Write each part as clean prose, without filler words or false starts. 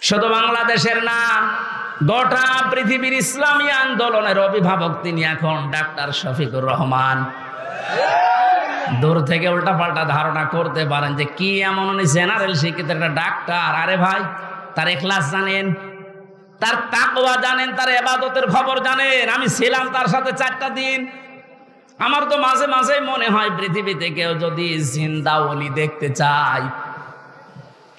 শুধু বাংলাদেশের না, গোটা পৃথিবীর ইসলামী আন্দোলনের অভিভাবক তিনি এখন ডাক্তার শফিকুর রহমান। দূর থেকে উল্টাপাল্টা ধারণা করতে পারেন যে কি এমন উনি জেনারেল শিক্ষিত একটা ডাক্তার। আরে ভাই, তার ইখলাস জানেন, তার তাকওয়া জানেন, তার ইবাদতের খবর জানেন। আমি ছিলাম তার সাথে 4টা দিন। আমার তো মাঝে মাঝে মনে হয় পৃথিবীতে কেউ যদি জিন্দা ওলি দেখতে চায়,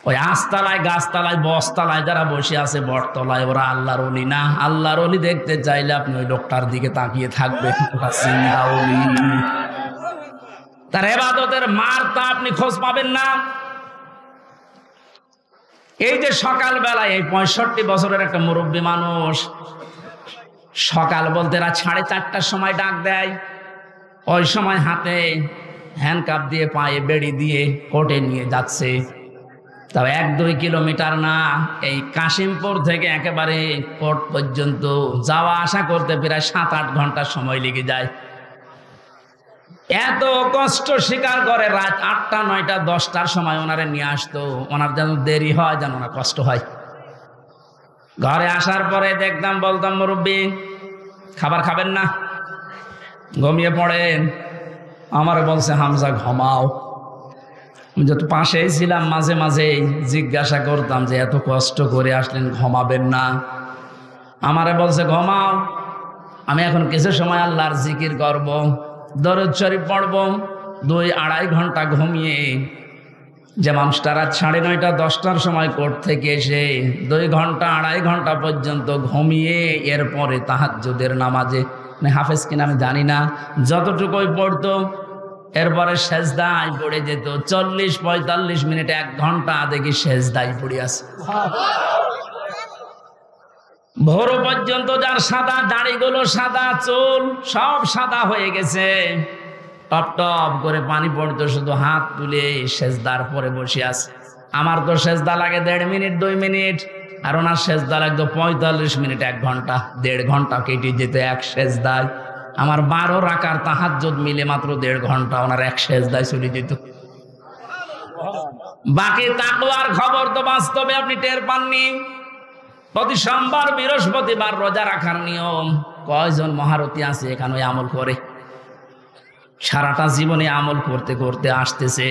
ওই আস্তালায়, গাছতলায়, বস্তালায় যারা বসে আছে বটতলায়, ওরা আল্লাহর ওলি না। আল্লাহর ওলি দেখতে চাইলে আপনি ওই লোকটার দিকে তাকিয়ে থাকবেন, ওটা জিন্দা ওলি। তার ইবাদতের মারটা আপনি খোঁজ পাবেন না। এই যে সকালবেলায় এই 65 বছরের একটা মুরব্বী মানুষ সকাল বলতে রাত 4:30টার সময় ডাক দেয়। ওই সময় হাতে হ্যান্ডকাপ দিয়ে, পায়ে বেড়ি দিয়ে কোর্টে নিয়ে যাচ্ছে। তাও 1-2 কিলোমিটার না, এই কাশিমপুর থেকে একেবারে কোর্ট পর্যন্ত যাওয়া আসা করতে প্রায় 7-8 ঘন্টা সময় লেগে যায়। এত কষ্ট স্বীকার করে রাত 8টা, 9টা, 10টার সময় ওনারে নিয়ে আসতো। ওনার যেন দেরি হয়, যেন ওনার কষ্ট হয়। ঘরে আসার পরে দেখতাম, বলতাম, মুরব্বী খাবার খাবেন না, ঘুমিয়ে পড়েন। আমারে বলছে, হামজা ঘুমাও। আমি যত পাশেই ছিলাম মাঝে মাঝে জিজ্ঞাসা করতাম যে এত কষ্ট করে আসলেন, ঘুমাবেন না? আমারে বলছে, ঘুমাও, আমি এখন কিছু সময় আল্লাহর জিকির করব, দরুদ শরীফ পড়ব। 2-2.5 ঘন্টা ঘুমিয়ে যে মানুষটা রাত 9:30, 10টার সময় কোর্ট থেকে এসে 2 ঘন্টা 2.5 ঘন্টা পর্যন্ত ঘুমিয়ে এরপরে তাহাজ্জুদের নামাজে, হাফেজ কিনা আমি জানি না, যতটুকুই পড়তো এরপরে সেজদায় পড়ে যেত। 40-45 মিনিট, 1 ঘন্টা দেখি সেজদায় পড়ে আছে। ভোর পর্যন্ত যার সাদা দাড়িগুলো, সাদা চুল সব সাদা হয়ে গেছে, টপ টপ করে পানি পড়তো, শুধু হাত তুলে সেজদার পরে বসে আছে। আমার তো সেজদা লাগে 1.5 মিনিট, 2 মিনিট, আর ওনার সেজদা লাগতো 45 মিনিট, 1 ঘন্টা। 1.5 ঘন্টা কেটে যেত এক সেজদায়। আমার 12 রাকার তাহাজ্জুদ মিলে মাত্র 1.5 ঘন্টা ওনার এক সেজদায় চলে যেত। বাকি তাকওয়ার খবর তো বাস্তবে আপনি টের পাননি। প্রতি সোমবার, বৃহস্পতিবার রোজা রাখার নিয়ম। কয়জন মহারথী আছে এখানে আমল করে? সারাটা জীবনে আমল করতে করতে আসতেছে।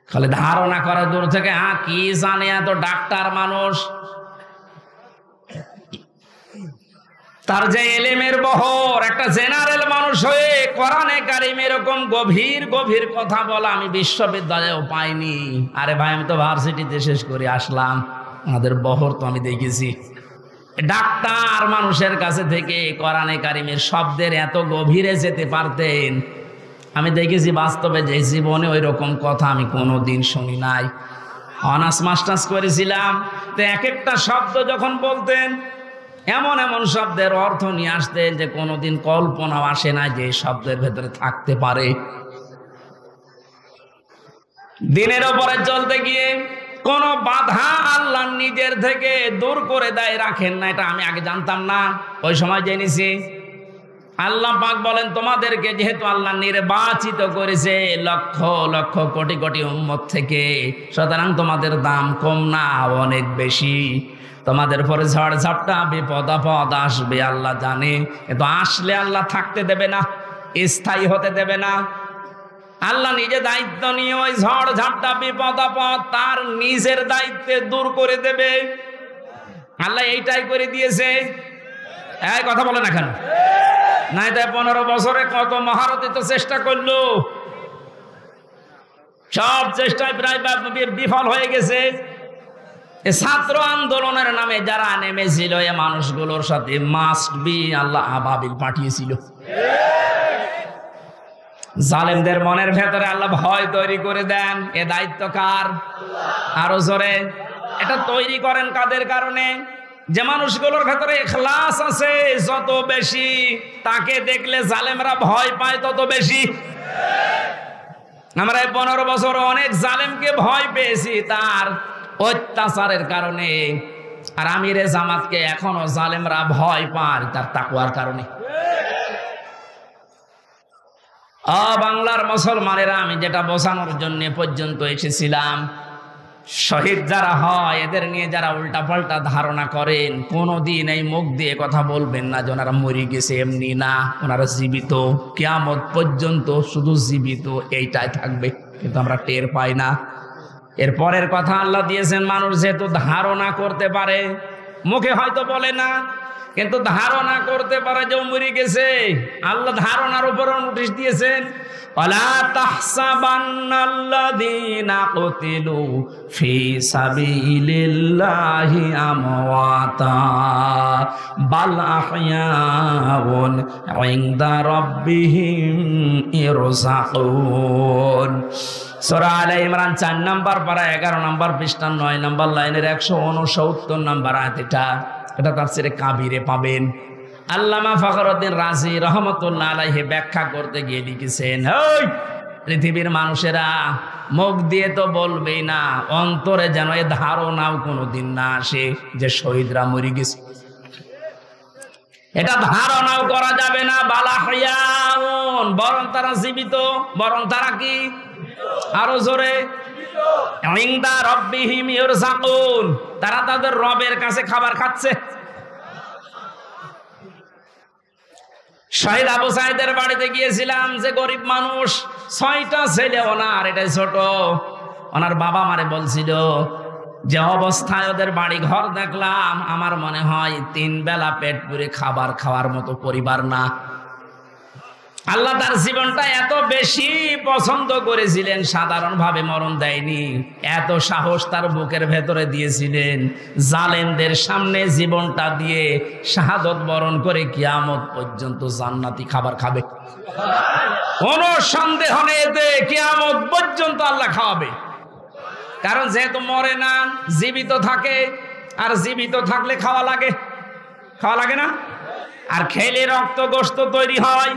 খালি ধারণা করে দূর থেকে, কি জানে এত ডাক্তার মানুষ। তার যে এলেমের বহর, একটা জেনারেল মানুষ হয়ে কোরআনে কারিম এরকম গভীর গভীর কথা বলা আমি বিশ্ববিদ্যালয়েও পাইনি। আরে ভাই, আমি তো ভার্সিটিতে শেষ করে আসলাম, আমাদের বহর তো আমি দেখেছি। ডাক্তার মানুষের কাছে থেকে কোরআনে কারিমের শব্দের এত গভীরে যেতে পারতেন আমি দেখেছি বাস্তবে। যে জীবনে ওই রকম কথা আমি কোনোদিন শুনি নাই। অনার্স মাস্টার্স করেছিলাম, তো এক একটা শব্দ যখন বলতেন, এমন এমন শব্দের অর্থ নিয়ে আসতেন যে কোনোদিন কল্পনাও আসে না যে শব্দের ভেতরে থাকতে পারে। দিনের ওপরে চলতে গিয়ে কোন বাধা আল্লাহ নিজের থেকে দূর করে দেয়, রাখেন না। এটা আমি আগে জানতাম না, ওই সময় জেনেছি। আল্লাহ পাক বলেন, তোমাদেরকে যেহেতু আল্লাহ নির্বাচিত করেছে লক্ষ লক্ষ কোটি কোটি উম্মত থেকে, সুতরাং তোমাদের দাম কম না, অনেক বেশি। তোমাদের পরে ঝড় ঝাপটা, বিপদ আপদ আসবে, আল্লাহ জানে। কিন্তু আসলে আল্লাহ থাকতে দেবে না, স্থায়ী হতে দেবে না। আল্লাহ নিজে দায়িত্ব নিয়ে ওই ঝড় ঝাপটা, বিপদ আপদ তার নিজের দায়িত্বে দূর করে দেবে। আল্লাহ এইটাই করে দিয়েছে। এই কথা বলে না কেন? নাই তাই 15 বছরে কত মহারথী তো চেষ্টা করলো, সব চেষ্টায় প্রায় বিফল হয়ে গেছে। ছাত্র আন্দোলনের নামে যারা নেমেছিল, এ মানুষগুলোর সাথে মাস্ট বি আল্লাহ আবাবিল পাঠিয়েছিল। জালেমদের মনের ভেতরে আল্লাহ ভয় তৈরি করে দেন। এ দায়িত্ব কার? আরো জোরে। এটা তৈরি করেন কাদের কারণে? যে মানুষগুলোর ভেতরে ইখলাস আছে যত বেশি, তাকে দেখলে জালেমরা ভয় পায় তত বেশি। আমরা 15 বছর অনেক জালেমকে ভয় পেয়েছি তার অত্যাচারের কারণে, আর আমিরে জামাতকে এখনো জালেমরা ভয় পায় তার তাকওয়ার কারণে। বাংলার মুসলমানেরা, আমি যেটা বোঝানোর জন্য পর্যন্ত এসেছিলাম, শহীদ যারা হয় এদের নিয়ে যারা উল্টা পাল্টা ধারণা করেন, কোনোদিন এই মুখ দিয়ে কথা বলবেন না যে ওনারা মরে গেছে, এমনি না, ওনারা জীবিত, কিয়ামত পর্যন্ত শুধু জীবিত এইটাই থাকবে, কিন্তু আমরা টের পাই না। এর পরের কথা আল্লাহ দিয়েছেন, মানুষ যেহেতু ধারণা করতে পারে, মুখে হয়তো বলে না, কিন্তু ধারণা করতে পারে যে ও মরে গেছে। আল্লাহ ধারণার উপরও নোটিশ দিয়েছেন, ওয়ালা তাহসাবান্নাল্লাযীনা কুতিলু ফি সাবিলিল্লাহি আমওয়াতা বাল আহইয়াউন ইনদা রাব্বিহিম ইরযাকুন। সূরা আলে ইমরান 4 নম্বর পারা 11 নম্বর পৃষ্ঠা 9 নম্বর লাইনের 169 নম্বর আয়াত। এটা তাফসীরে কাবীরে পাবেন। আল্লামা ফখরুদ্দিন রাজি রহমতুল্লাহ আলাইহি ব্যাখ্যা করতে গিয়ে লিখেছেন, ওই পৃথিবীর মানুষেরা মুখ দিয়ে তো বলবেই না, অন্তরে যেন এ ধারণাও কোনোদিন না আসে যে শহীদরা মরে গেছে। এটা ধারণাও করা যাবে না। বালাহিয়াউন, বরং তারা জীবিত, বরং তারা কি, আরো জোরে, ইনদা রাব্বিহিম ইরযাকুন, তারা তাদের রবের কাছে খাবার খাচ্ছে। শহীদ আবু সাইদের বাড়িতে গিয়েছিলাম, যে গরিব মানুষ, 6টা ছেলে ওনার, এটাই ছোট। ওনার বাবা মারে বলছিল যে অবস্থায় ওদের বাড়ি ঘর দেখলাম, আমার মনে হয় 3 বেলা পেট পুরে খাবার খাওয়ার মতো পরিবার না। আল্লাহ তার জীবনটা এত বেশি পছন্দ করেছিলেন, সাধারণভাবে মরণ দেয়নি, এত সাহস তার বুকের ভেতরে দিয়েছিলেন, জালেমদের সামনে জীবনটা দিয়ে শাহাদত বরণ করে কিয়ামত পর্যন্ত জান্নাতি খাবার খাবে। কোনো সন্দেহ নেই এতে, কিয়ামত পর্যন্ত আল্লাহ খাওয়াবে। কারণ যেহেতু মরে না, জীবিত থাকে, আর জীবিত থাকলে খাওয়া লাগে, খাওয়া লাগে না? আর খেলে রক্ত গোশত তৈরি হয়,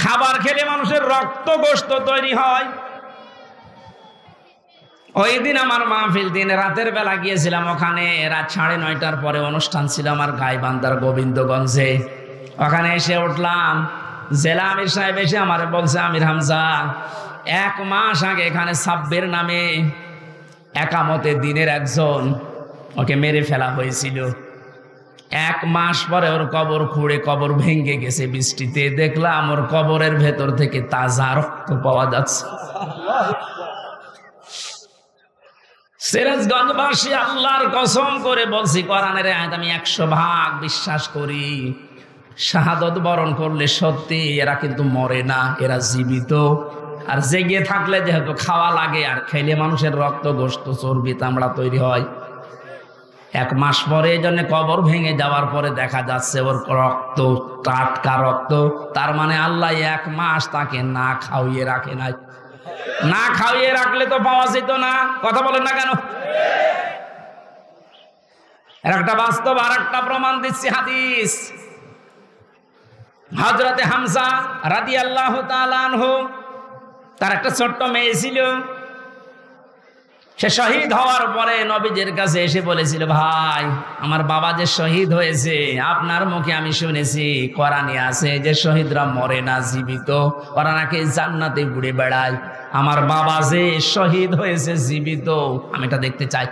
খাবার খেলে মানুষের রক্ত গোশত তৈরি হয়। ওই দিন আমার মাহফিল, দিন রাতের বেলা গিয়েছিলাম ওখানে, রাত 9:30টার পরে অনুষ্ঠান ছিল আমার গাইবান্ধার গোবিন্দগঞ্জে। ওখানে এসে উঠলাম, জেলা আমির সাহেব এসে আমার বলছে, আমির হামজা, 1 মাস আগে এখানে সাব্বির নামে একামতে দিনের একজন, ওকে মেরে ফেলা হয়েছিল। 1 মাস পরে ওর কবর খুঁড়ে কবর ভেঙে গেছে বৃষ্টিতে, দেখলাম ওর কবরের ভেতর থেকে তাজা রক্ত পাওয়া যাচ্ছে। সিরাজগঞ্জবাসী, আল্লাহর কসম করে বলছি, কোরআনের আয়াত আমি 100% বিশ্বাস করি। শাহাদত বরণ করলে সত্যি এরা কিন্তু মরে না, এরা জীবিত। আর জেগে থাকলে যেহেতু খাওয়া লাগে, আর খেলে মানুষের রক্ত গোশত চর্বি চামড়া তৈরি হয়। 1 মাস পরে এই জন্য কবর ভেঙে যাওয়ার পরে দেখা যাচ্ছে ওর রক্ত টাটকা রক্ত। তার মানে আল্লাহ 1 মাস তাকে না খাওয়িয়ে রাখে নাই। না খাওয়িয়ে রাখলে তো পাওয়া যেত না। কথা বলেন না কেন? একটা বাস্তব, আর একটা প্রমাণ দিচ্ছি, হাদিস। হযরতে হামজা রাদিয়াল্লাহু তাআলা আনহু, তার একটা ছোট্ট মেয়ে ছিল। সে শহীদ হওয়ার পরে নবীজির কাছে এসে বলেছিল, ভাই, আমার বাবা যে শহীদ হয়েছে, আপনার মুখে আমি শুনেছি, কোরআনে আছে যে শহীদরা মরে না, জীবিত, ওরা নাকি জান্নাতে ঘুরে বেড়ায়। আমার বাবা যে শহীদ হয়েছে জীবিত, আমি এটা দেখতে চাই।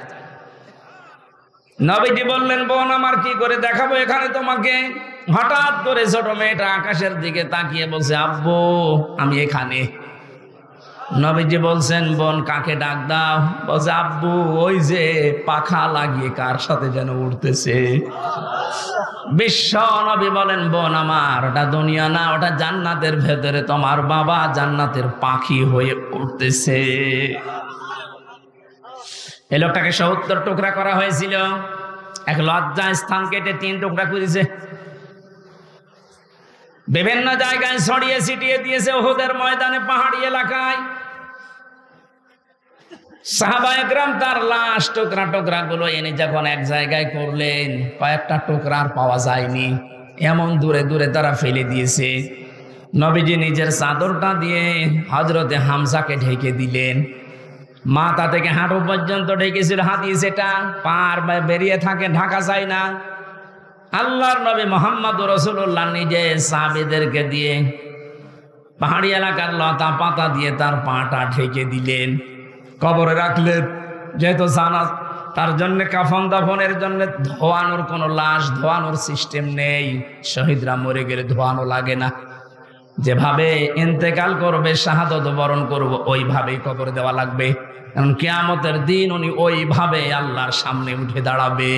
নবীজি বললেন, বোন আমার, কি করে দেখাবো এখানে তোমাকে? হঠাৎ করে ছোট মেয়েটা আকাশের দিকে তাকিয়ে বলছে, আব্বু আমি এখানে। নবীজি বলছেন, বোন কাকে ডাক দাও? বলছে, আব্বু ওই যে পাখা লাগিয়ে কার সাথে যেন উঠতেছে। বিশ্ব নবী বলেন, বোন আমার, ওটা দুনিয়া না, ওটা জান্নাতের ভেতরে তোমার বাবা জান্নাতের পাখি হয়ে উঠতেছে। এই লোকটাকে 70 টুকরা করা হয়েছিল। এক লজ্জা স্থান কেটে 3 টুকরা করেছে। বিভিন্ন জায়গায় ছড়িয়ে ছিটিয়ে দিয়েছে, উহুদের ময়দানে, পাহাড়ি এলাকায়। সাহাবায়ে কেরাম তার লাশ টুকরা টুকরা গুলো এনে যখন এক জায়গায় করলেন, কয়েকটা টুকরা আর পাওয়া যায়নি, এমন দূরে দূরে তারা ফেলে দিয়েছে। নবীজি নিজের চাদরটা দিয়ে হযরতে হামজাকে ঢেকে দিলেন। মাথা থেকে হাঁটু পর্যন্ত ঢেকেছিল হাদিস এটা, পার বেরিয়ে থাকে, ঢাকা যায় না। আল্লাহর নবী মুহাম্মদুর রাসূলুল্লাহ নিজে সাহাবীদেরকে দিয়ে পাহাড়ি এলাকার লতা পাতা দিয়ে তার পাটা ঢেকে দিলেন, কবরে রাখলেন। যেহেতু জানাজ, তার জন্য কাফন দাফনের জন্য ধোয়ানোর কোনো লাশ ধোয়ানোর সিস্টেম নেই। শহীদরা মরে গেলে ধোয়ানো লাগে না, যেভাবে ইন্তেকাল করবে, শাহাদত বরণ করব, ওইভাবেই কবর দেওয়া লাগবে। কারণ কিয়ামতের দিন উনি ওইভাবে আল্লাহর সামনে উঠে দাঁড়াবে।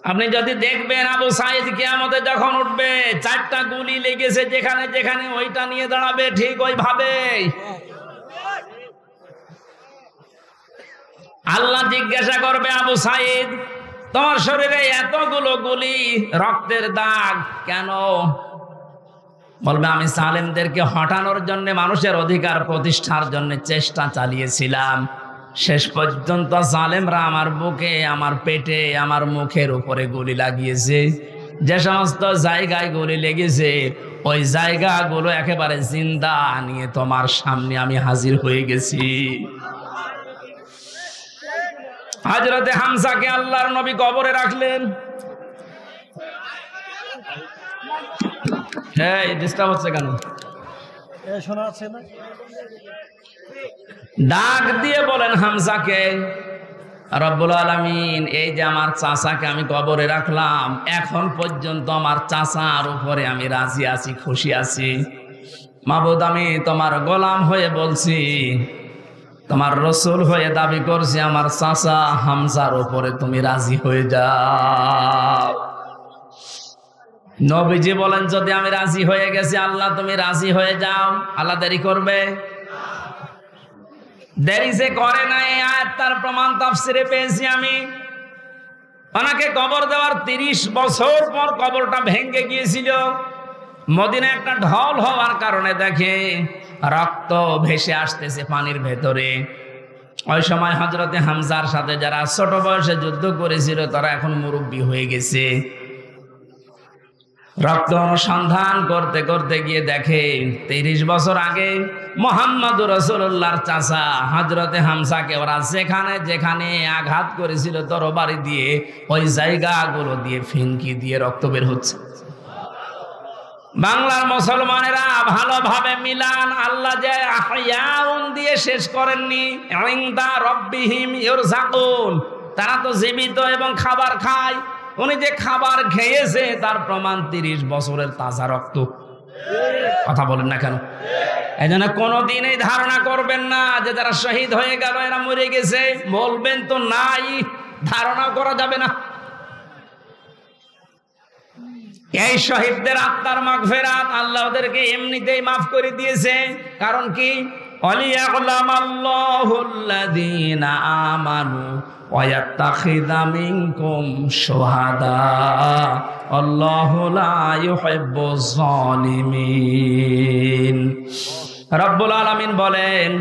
আপনি যদি দেখবেন আবু সাঈদ কিয়ামতে যখন উঠবে, 4টা গুলি লেগেছে যেখানে যেখানে, ওইটা নিয়ে দাঁড়াবে ঠিক ওইভাবে। আল্লাহ জিজ্ঞাসা করবে, আবু সাঈদ তোমার শরীরে এতগুলো গুলি, রক্তের দাগ কেন? বলবে আমি জালেমদেরকে হটানোর জন্য, মানুষের অধিকার প্রতিষ্ঠার জন্য চেষ্টা চালিয়েছিলাম। শেষ পর্যন্ত জালেমরা আমার বুকে, আমার পেটে, আমার মুখের উপরে গুলি লাগিয়েছে। যে সমস্ত জায়গায় গুলি লেগেছে ওই জায়গাগুলো একেবারে জিন্দা নিয়ে তোমার সামনে আমি হাজির হয়ে গেছি। হযরতে হামজাকে আল্লাহর নবী কবরে রাখলেন। হ্যাঁ, ডিস্টার্ব হচ্ছে কেন? শোনা আছে না? ডাক দিয়ে বলেন হামজাকে, রব্বুল আলামিন এই যে আমার চাচাকে আমি কবরে রাখলাম, এখন পর্যন্ত আমার চাচার উপরে আমি রাজি আছি, খুশি আছি। মাবুদ আমি তোমার গোলাম হয়ে বলছি, তোমার রসুল হয়ে দাবি করছি, আমার চাচা হামজার উপরে তুমি রাজি হয়ে যাও। নবীজি বলেন যদি আমি রাজি হয়ে গেছি, আল্লাহ তুমি রাজি হয়ে যাও, আল্লাহ দেরি করবে? দেরি যে করে নাই, আয়াত তার প্রমাণ তাফসিরে পেয়েছি আমি। ওনাকে কবর দেওয়ার 30 বছর পর কবরটা ভেঙে গিয়েছিল। মদিনায় একটা ঢল হওয়ার কারণে দেখে রক্ত ভেসে আসতেছে পানির ভেতরে। ওই সময় হযরতে হামজার সাথে যারা ছোট বয়সে যুদ্ধ করেছিল তারা এখন মুরব্বী হয়ে গেছে। রক্ত অনুসন্ধান করতে করতে গিয়ে দেখে 30 বছর আগে মুহাম্মদুর রাসূলুল্লাহর চাচা হযরতে হামজাকে ওরা যেখানে যেখানে আঘাত করেছিল তরবারি দিয়ে, ওই জায়গাগুলো দিয়ে ফিনকি দিয়ে রক্ত বের হচ্ছে। বাংলার মুসলমানেরা ভালোভাবে মিলান, আল্লাহ যে আহয়াউন দিয়ে শেষ করেননি, ইনদা রাব্বিহিম ইরযাকুন, তারা তো জীবিত এবং খাবার খায়। উনি যে খাবার খেয়েছে তার প্রমাণ 30 বছরের তাজা রক্ত। কথা বলেন না কেন? এই জন্য কোনোদিন এই ধারণা করবেন না যে যারা শহীদ হয়ে গেল এরা মরে গেছে, বলবেন তো নাই, ধারণা করা যাবে না। এই শহীদদের আত্মার মাগফিরাত আল্লাহ ওদেরকে এমনিতেই মাফ করে দিয়েছে। কারণ কি? ওয়ালিয়াকুলামাল্লাহুল্লাযীনা আমানু ওয়া ইয়াত্তাখিযা মিনকুম শুহাদা আল্লাহু লা ইউহিব্বুজ জালিমিন। রব্বুল আলামিন বলেন,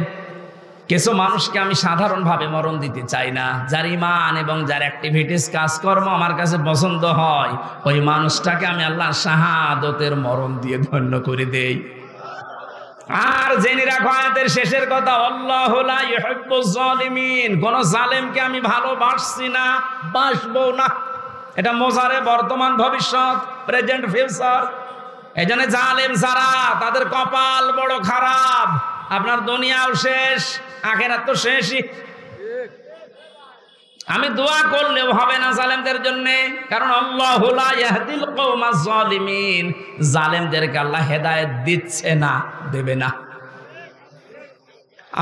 কিছু মানুষকে আমি সাধারণভাবে মরণ দিতে চাই না। যার ঈমান এবং যার অ্যাক্টিভিটিস কাজকর্ম আমার কাছে পছন্দ হয়, ওই মানুষটাকে আমি আল্লাহর শাহাদতের মরণ দিয়ে ধন্য করে দেই। আর জেনে রাখো আয়াতের শেষের কথা, আল্লাহু লা ইউহিব্বুজ জালিমিন, কোন জালেমকে আমি ভালোবাসছি না, বাসবো না। এটা মোজারে বর্তমান ভবিষ্যৎ, প্রেজেন্ট ফিউচার। এজন্য জালেম যারা, তাদের কপাল বড় খারাপ। আপনার দুনিয়াও শেষ, আখিরাত তো শেষই। আমি দোয়া করলেও হবে না জালেমদের জন্য, কারণ আল্লাহু লা ইয়াহদিল কওমাজ জালিমিন, জালেমদেরকে আল্লাহ হেদায়েত দিচ্ছে না, দেবে না।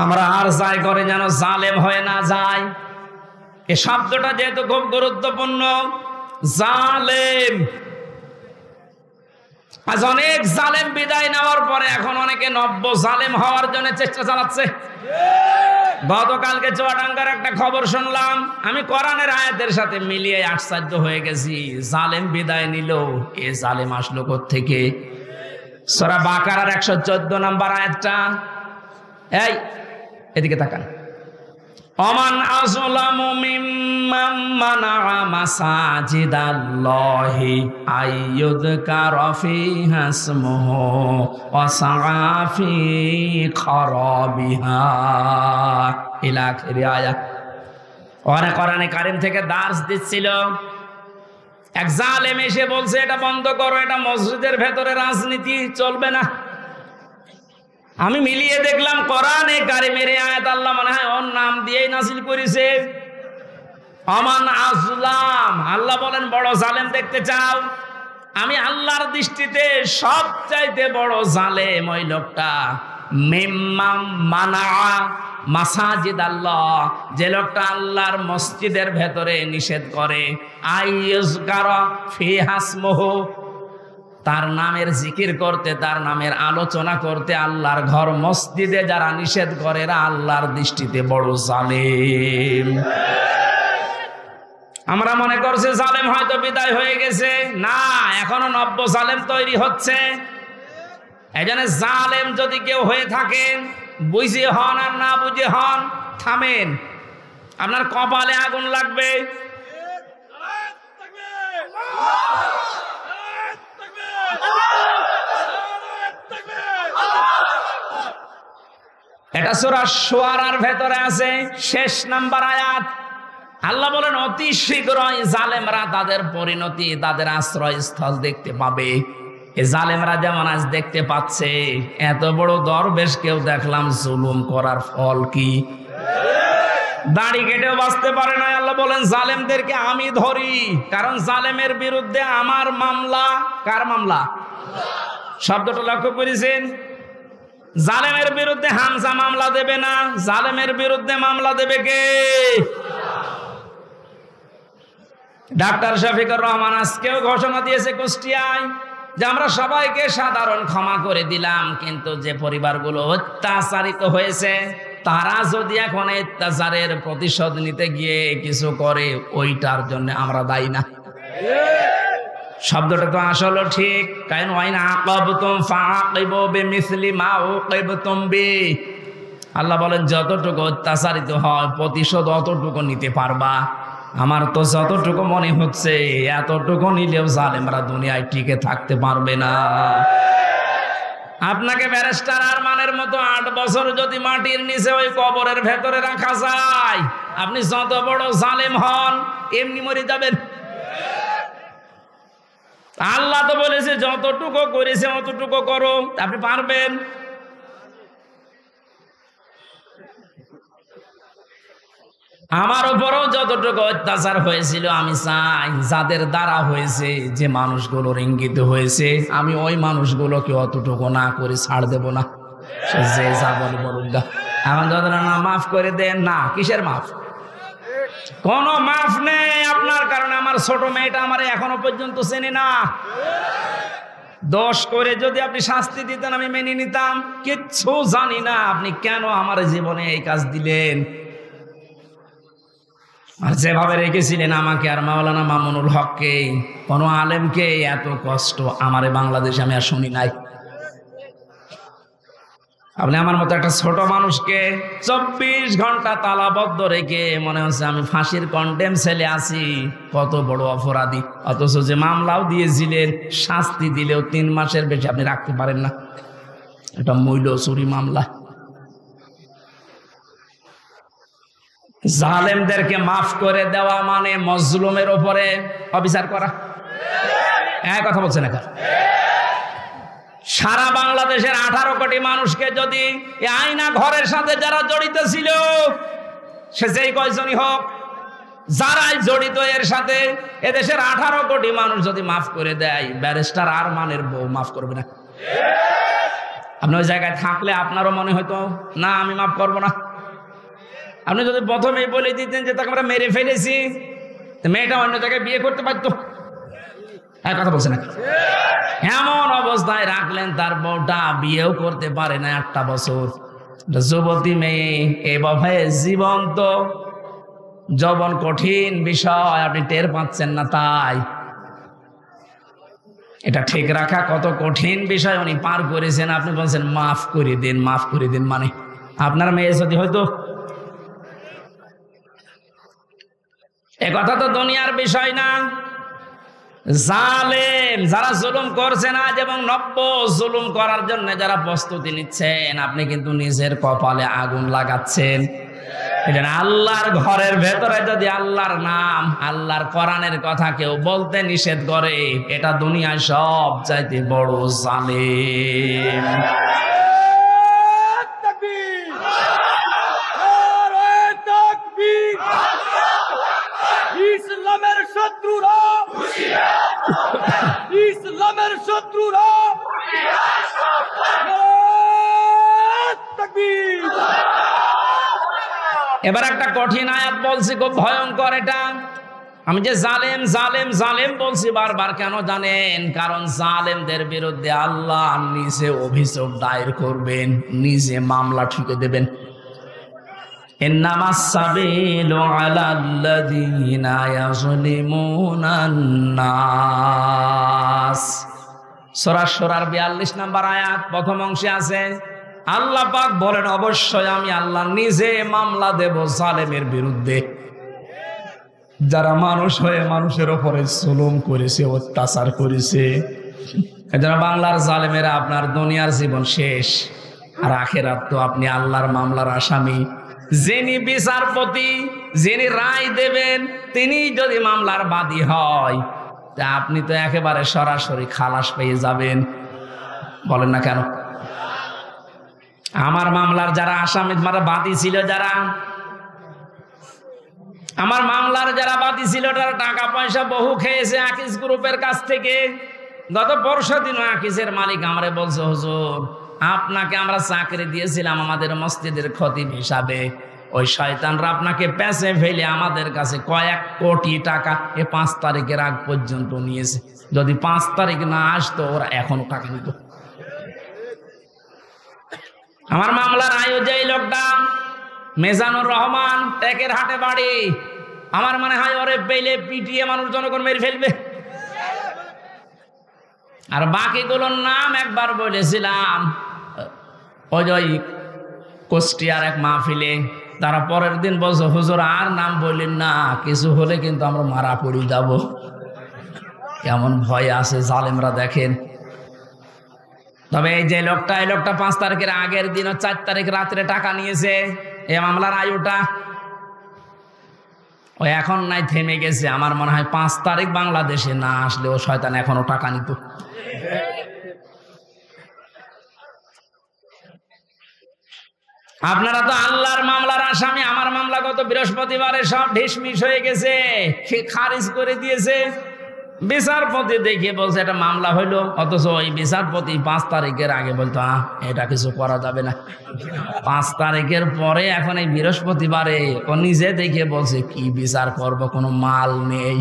আমরা আর যাই করে যেন জালেম হয়ে না যায়। এই শব্দটা যেহেতু খুব গুরুত্বপূর্ণ, জালেম। আজ অনেক জালেম বিদায় নেওয়ার পরে এখন অনেকে নব্য জালেম হওয়ার জন্য চেষ্টা চালাচ্ছে। গতকালকে চুয়াডাঙ্গার একটা খবর শুনলাম, আমি কোরআনের আয়াতের সাথে মিলিয়ে আশ্চর্য হয়ে গেছি। জালেম বিদায় নিল, এ জালেম আসলো কোত্থেকে? সূরা বাকারার 114 নম্বর আয়াতটা। এই এদিকে তাকান। ওমান আযলামু মিম্মান মানাআ মাসাজিদাল্লাহি আইয়ুযকারা ফীহা ইসমুহু ওয়া সাআ ফী খারাবিহা ইলা আখিরি আয়াত। ওরা কোরআনে কারীম থেকে দার্স দিচ্ছিল, এক জালেম এসে বলছে এটা বন্ধ করো, এটা মসজিদের ভেতরে রাজনীতি চলবে না। আমি মিলিয়ে দেখলাম কোরআনে কারিমের আয়াত আল্লাহ মনে হয় ওর নাম দিয়েই নাযিল করেছে। আমান আযলাম, আল্লাহ বলেন বড় জালেম দেখতে চাও? আমি আল্লাহর দৃষ্টিতে সবচাইতে বড় জালেম ওই লোকটা মিম্মাম মানা মাসাজিদ আল্লাহ, যে লোকটা আল্লাহর মসজিদের ভেতরে নিষেধ করে আইয়ুযকারা ফিহা ইসমুহু, তার নামের জিকির করতে, তার নামের আলোচনা করতে আল্লাহর ঘর মসজিদে যারা নিষেধ করে এরা আল্লাহর দৃষ্টিতে বড় জালেম। আমরা মনে করছি জালেম হয়তো বিদায় হয়ে গেছে, না, এখনো নব্য জালেম তৈরি হচ্ছে। এজন্য জালেম যদি কেউ হয়ে থাকেন, বুঝে হন আর না বুঝে হন, থামেন, আপনার কপালে আগুন লাগবে। এটা সূরা শুআরার ভেতরে আছে, শেষ নাম্বার আয়াত। আল্লাহ বলেন অতি শীঘ্রই জালেমরা তাদের পরিণতি, তাদের আশ্রয়স্থল দেখতে পাবে। এই জালেমরা যেমন আজ দেখতে পাচ্ছে, এত বড় দরবেশ কেউ দেখলাম জুলুম করার ফল কি? দাড়ি কেটেও বাঁচতে পারে না। আল্লাহ বলেন জালেমদেরকে আমি ধরি, কারণ জালেমের বিরুদ্ধে আমার মামলা। কার মামলা? শব্দটা লক্ষ্য করেছেন? জালেমের বিরুদ্ধে হামজা মামলা দেবে না, জালেমের বিরুদ্ধে মামলা দেবে কে? ডাক্তার শফিকুর রহমান আজকেও ঘোষণা দিয়েছে কুষ্টিয়ায় যে আমরা সবাইকে সাধারণ ক্ষমা করে দিলাম, কিন্তু যে পরিবারগুলো অত্যাচারিত হয়েছে তারা যদি এখন অত্যাচারের প্রতিশোধ নিতে গিয়ে কিছু করে, ওইটার জন্য আমরা দায়ী না। শব্দটা তো আসলে ঠিক, কারণ ওয়াইনা আকাবতুম ফাআকিবু বিমিসলি মা উকিবতুম বি। আল্লাহ বলেন যতটুকু অত্যাচারিত হয় প্রতিশোধ অতটুকু নিতে পারবা। আমার তো যতটুকু মনে হচ্ছে এতটুকু নিলেও জালেমরা দুনিয়ায় টিকে থাকতে পারবে না। আপনাকে ব্যারিস্টার আরমানের মতো 8 বছর যদি মাটির নিচে ওই কবরের ভেতরে রাখা যায়, আপনি যত বড় জালেম হন এমনি মরে যাবেন। আল্লাহ তো বলেছে যতটুকু করেছে অতটুকু করো, আপনি পারবেন? আমার উপরও যতটুকু অত্যাচার হয়েছিল আমি চাই যাদের দ্বারা হয়েছে, যে মানুষগুলোর ইঙ্গিত হয়েছে, আমি ওই মানুষগুলোকে অতটুকু না করে ছাড় দেব না। যে যা বলে বলুক গা, এখন যত না মাফ করে দেন না, কিসের মাফ? কোন মাফ নেই আপনার কারণে। আমার ছোট মেয়েটা আমার এখনো পর্যন্ত চেনে না। দোষ করে যদি আপনি শাস্তি দিতেন আমি মেনে নিতাম, কিচ্ছু জানি না আপনি কেন আমার জীবনে এই কাজ দিলেন। আর যেভাবে রেখেছিলেন আমাকে আর মাওলানা মামুনুল হককে, কোন আলেমকে এত কষ্ট আমার বাংলাদেশে আমি আর শুনি নাই। আপনি আমার মতো একটা ছোট মানুষকে 24 ঘন্টা তালাবদ্ধ রেখে মনে হচ্ছে আমি ফাঁসির কন্ডেম ছেলে আছি, কত বড় অপরাধী। অথচ যে মামলাও দিয়েছিলেন, শাস্তি দিলেও 3 মাসের বেশি আপনি রাখতে পারেন না। এটা মূল্য চুরি মামলা। জালেমদেরকে মাফ করে দেওয়া মানে মজলুমের উপরে অবিচার করা। এক কথা বলছেন না? সারা বাংলাদেশের 18 কোটি মানুষকে যদি আয়না ঘরের সাথে যারা জড়িত ছিল, সে যেই কয়জনই হোক, যারাই জড়িত এর সাথে, এদেশের 18 কোটি মানুষ যদি মাফ করে দেয়, ব্যারিস্টার আরমানের বউ মাফ করবে না? আপনি ওই জায়গায় থাকলে আপনারও মনে হয়তো না আমি মাফ করবো না। আপনি যদি প্রথমেই বলে দিতেন যে তাকে আমরা মেরে ফেলেছি, মেয়েটা অন্য জায়গায় বিয়ে করতে পারতো। এক কথা বলছে না? এমন অবস্থায় রাখলেন তার বউটা বিয়েও করতে পারে না 8টা বছর। যুবতী মেয়ে এভাবে জীবন্ত, যৌবন কঠিন বিষয়, আপনি টের পাচ্ছেন না। তাই এটা ঠিক রাখা কত কঠিন বিষয় উনি পার করেছেন। আপনি বলছেন মাফ করে দিন, মাফ করে দিন। মানে আপনার মেয়ে যদি হয়তো, এ কথা তো দুনিয়ার বিষয় না। জালেম যারা জুলুম করছেন আজ এবং নব্য জুলুম করার জন্য যারা প্রস্তুতি নিচ্ছেন, আপনি কিন্তু নিজের কপালে আগুন লাগাচ্ছেন। এটা আল্লাহর ঘরের ভেতরে যদি আল্লাহর নাম, আল্লাহর কোরআনের কথা কেউ বলতে নিষেধ করে, এটা দুনিয়ায় সব চাইতে বড় জালেম। শত্রুরা, ইসলামের শত্রুরা, তাকবীর। এবার একটা কঠিন আয়াত বলছি, খুব ভয়ঙ্কর এটা। আমি যে জালেম জালেম জালেম বলছি বারবার, কেন জানেন? কারণ জালেমদের বিরুদ্ধে আল্লাহ নিজে অভিযোগ দায়ের করবেন, নিজে মামলা ঠুকে দেবেন। ইন্নামাস সাবিলু আলাল্লাযীনা ইয়াযলিমুনান নাস। সূরা শুরার 42 নম্বর আয়াত প্রথম অংশে আছে, আল্লাহ পাক বলেন অবশ্যই আমি আল্লাহ নিজে মামলা দেব জালেমের বিরুদ্ধে, যারা মানুষ হয়ে মানুষের উপরে জুলুম করেছে, অত্যাচার করেছে। এজন্য বাংলার জালেমেরা আপনার দুনিয়ার জীবন শেষ, আর আখিরাত তো আপনি আল্লাহর মামলার আসামি। যিনি বিচারপতি, যিনি রায় দেবেন, তিনি যদি মামলার বাদী হয়, তা আপনি তো একেবারে সরাসরি খালাস পেয়ে যাবেন। বলেন না কেন? আমার মামলার যারা আসামি, মানে বাদী ছিল, যারা আমার মামলার যারা বাদী ছিল, তারা টাকা পয়সা বহু খেয়েছে আকিস গ্রুপের কাছ থেকে। গত পরশু দিন আকিসের মালিক আমারে বলছে, হুজুর আপনাকে আমরা চাকরি দিয়েছিলাম আমাদের মসজিদের খতিব হিসাবে, ওই শয়তানরা আপনাকে পেছে ফেলে আমাদের কাছে কয়েক কোটি টাকা 5 তারিখের আগ পর্যন্ত নিয়েছে। যদি 5 তারিখ না আসতো, ওরা এখনো টাকা নিত। আমার মামলার আয়োজক লোকটা মেজানুর রহমান, টেকের হাটে বাড়ি। আমার মনে হয় ওরে পেলে পিটিয়ে মানুষ জনগণ মেরে ফেলবে। আর বাকিগুলোর নাম একবার বলেছিলাম ওই কুষ্টিয়ার এক মাহফিলে, তারা পরের দিন বলছে, হুজুর আর নাম বললেন না, কিছু হলে কিন্তু আমরা মারা পড়ে যাব। কেমন ভয় আছে জালেমরা দেখেন। তবে এই যে লোকটা, এই লোকটা 5 তারিখের আগের দিন 4 তারিখ রাত্রে টাকা নিয়েছে। এই মামলার আয়ুটা ওই এখন নাই, থেমে গেছে। আমার মনে হয় 5 তারিখ বাংলাদেশে না আসলে ও শয়তান এখনো টাকা নিত। আপনারা তো আল্লাহর মামলার আসামি। আমার মামলা গত বৃহস্পতিবারে সব ঢিসমিস হয়ে গেছে, খারিজ করে দিয়েছে। বিচারপতি দেখে বলছে এটা মামলা হইলো, অথচ ওই বিচারপতি 5 তারিখের আগে বলতো এটা কিছু করা যাবে না। 5 তারিখের পরে এখন এই বৃহস্পতিবারে ও নিজে দেখে বলছে কি বিচার করব, কোনো মাল নেই।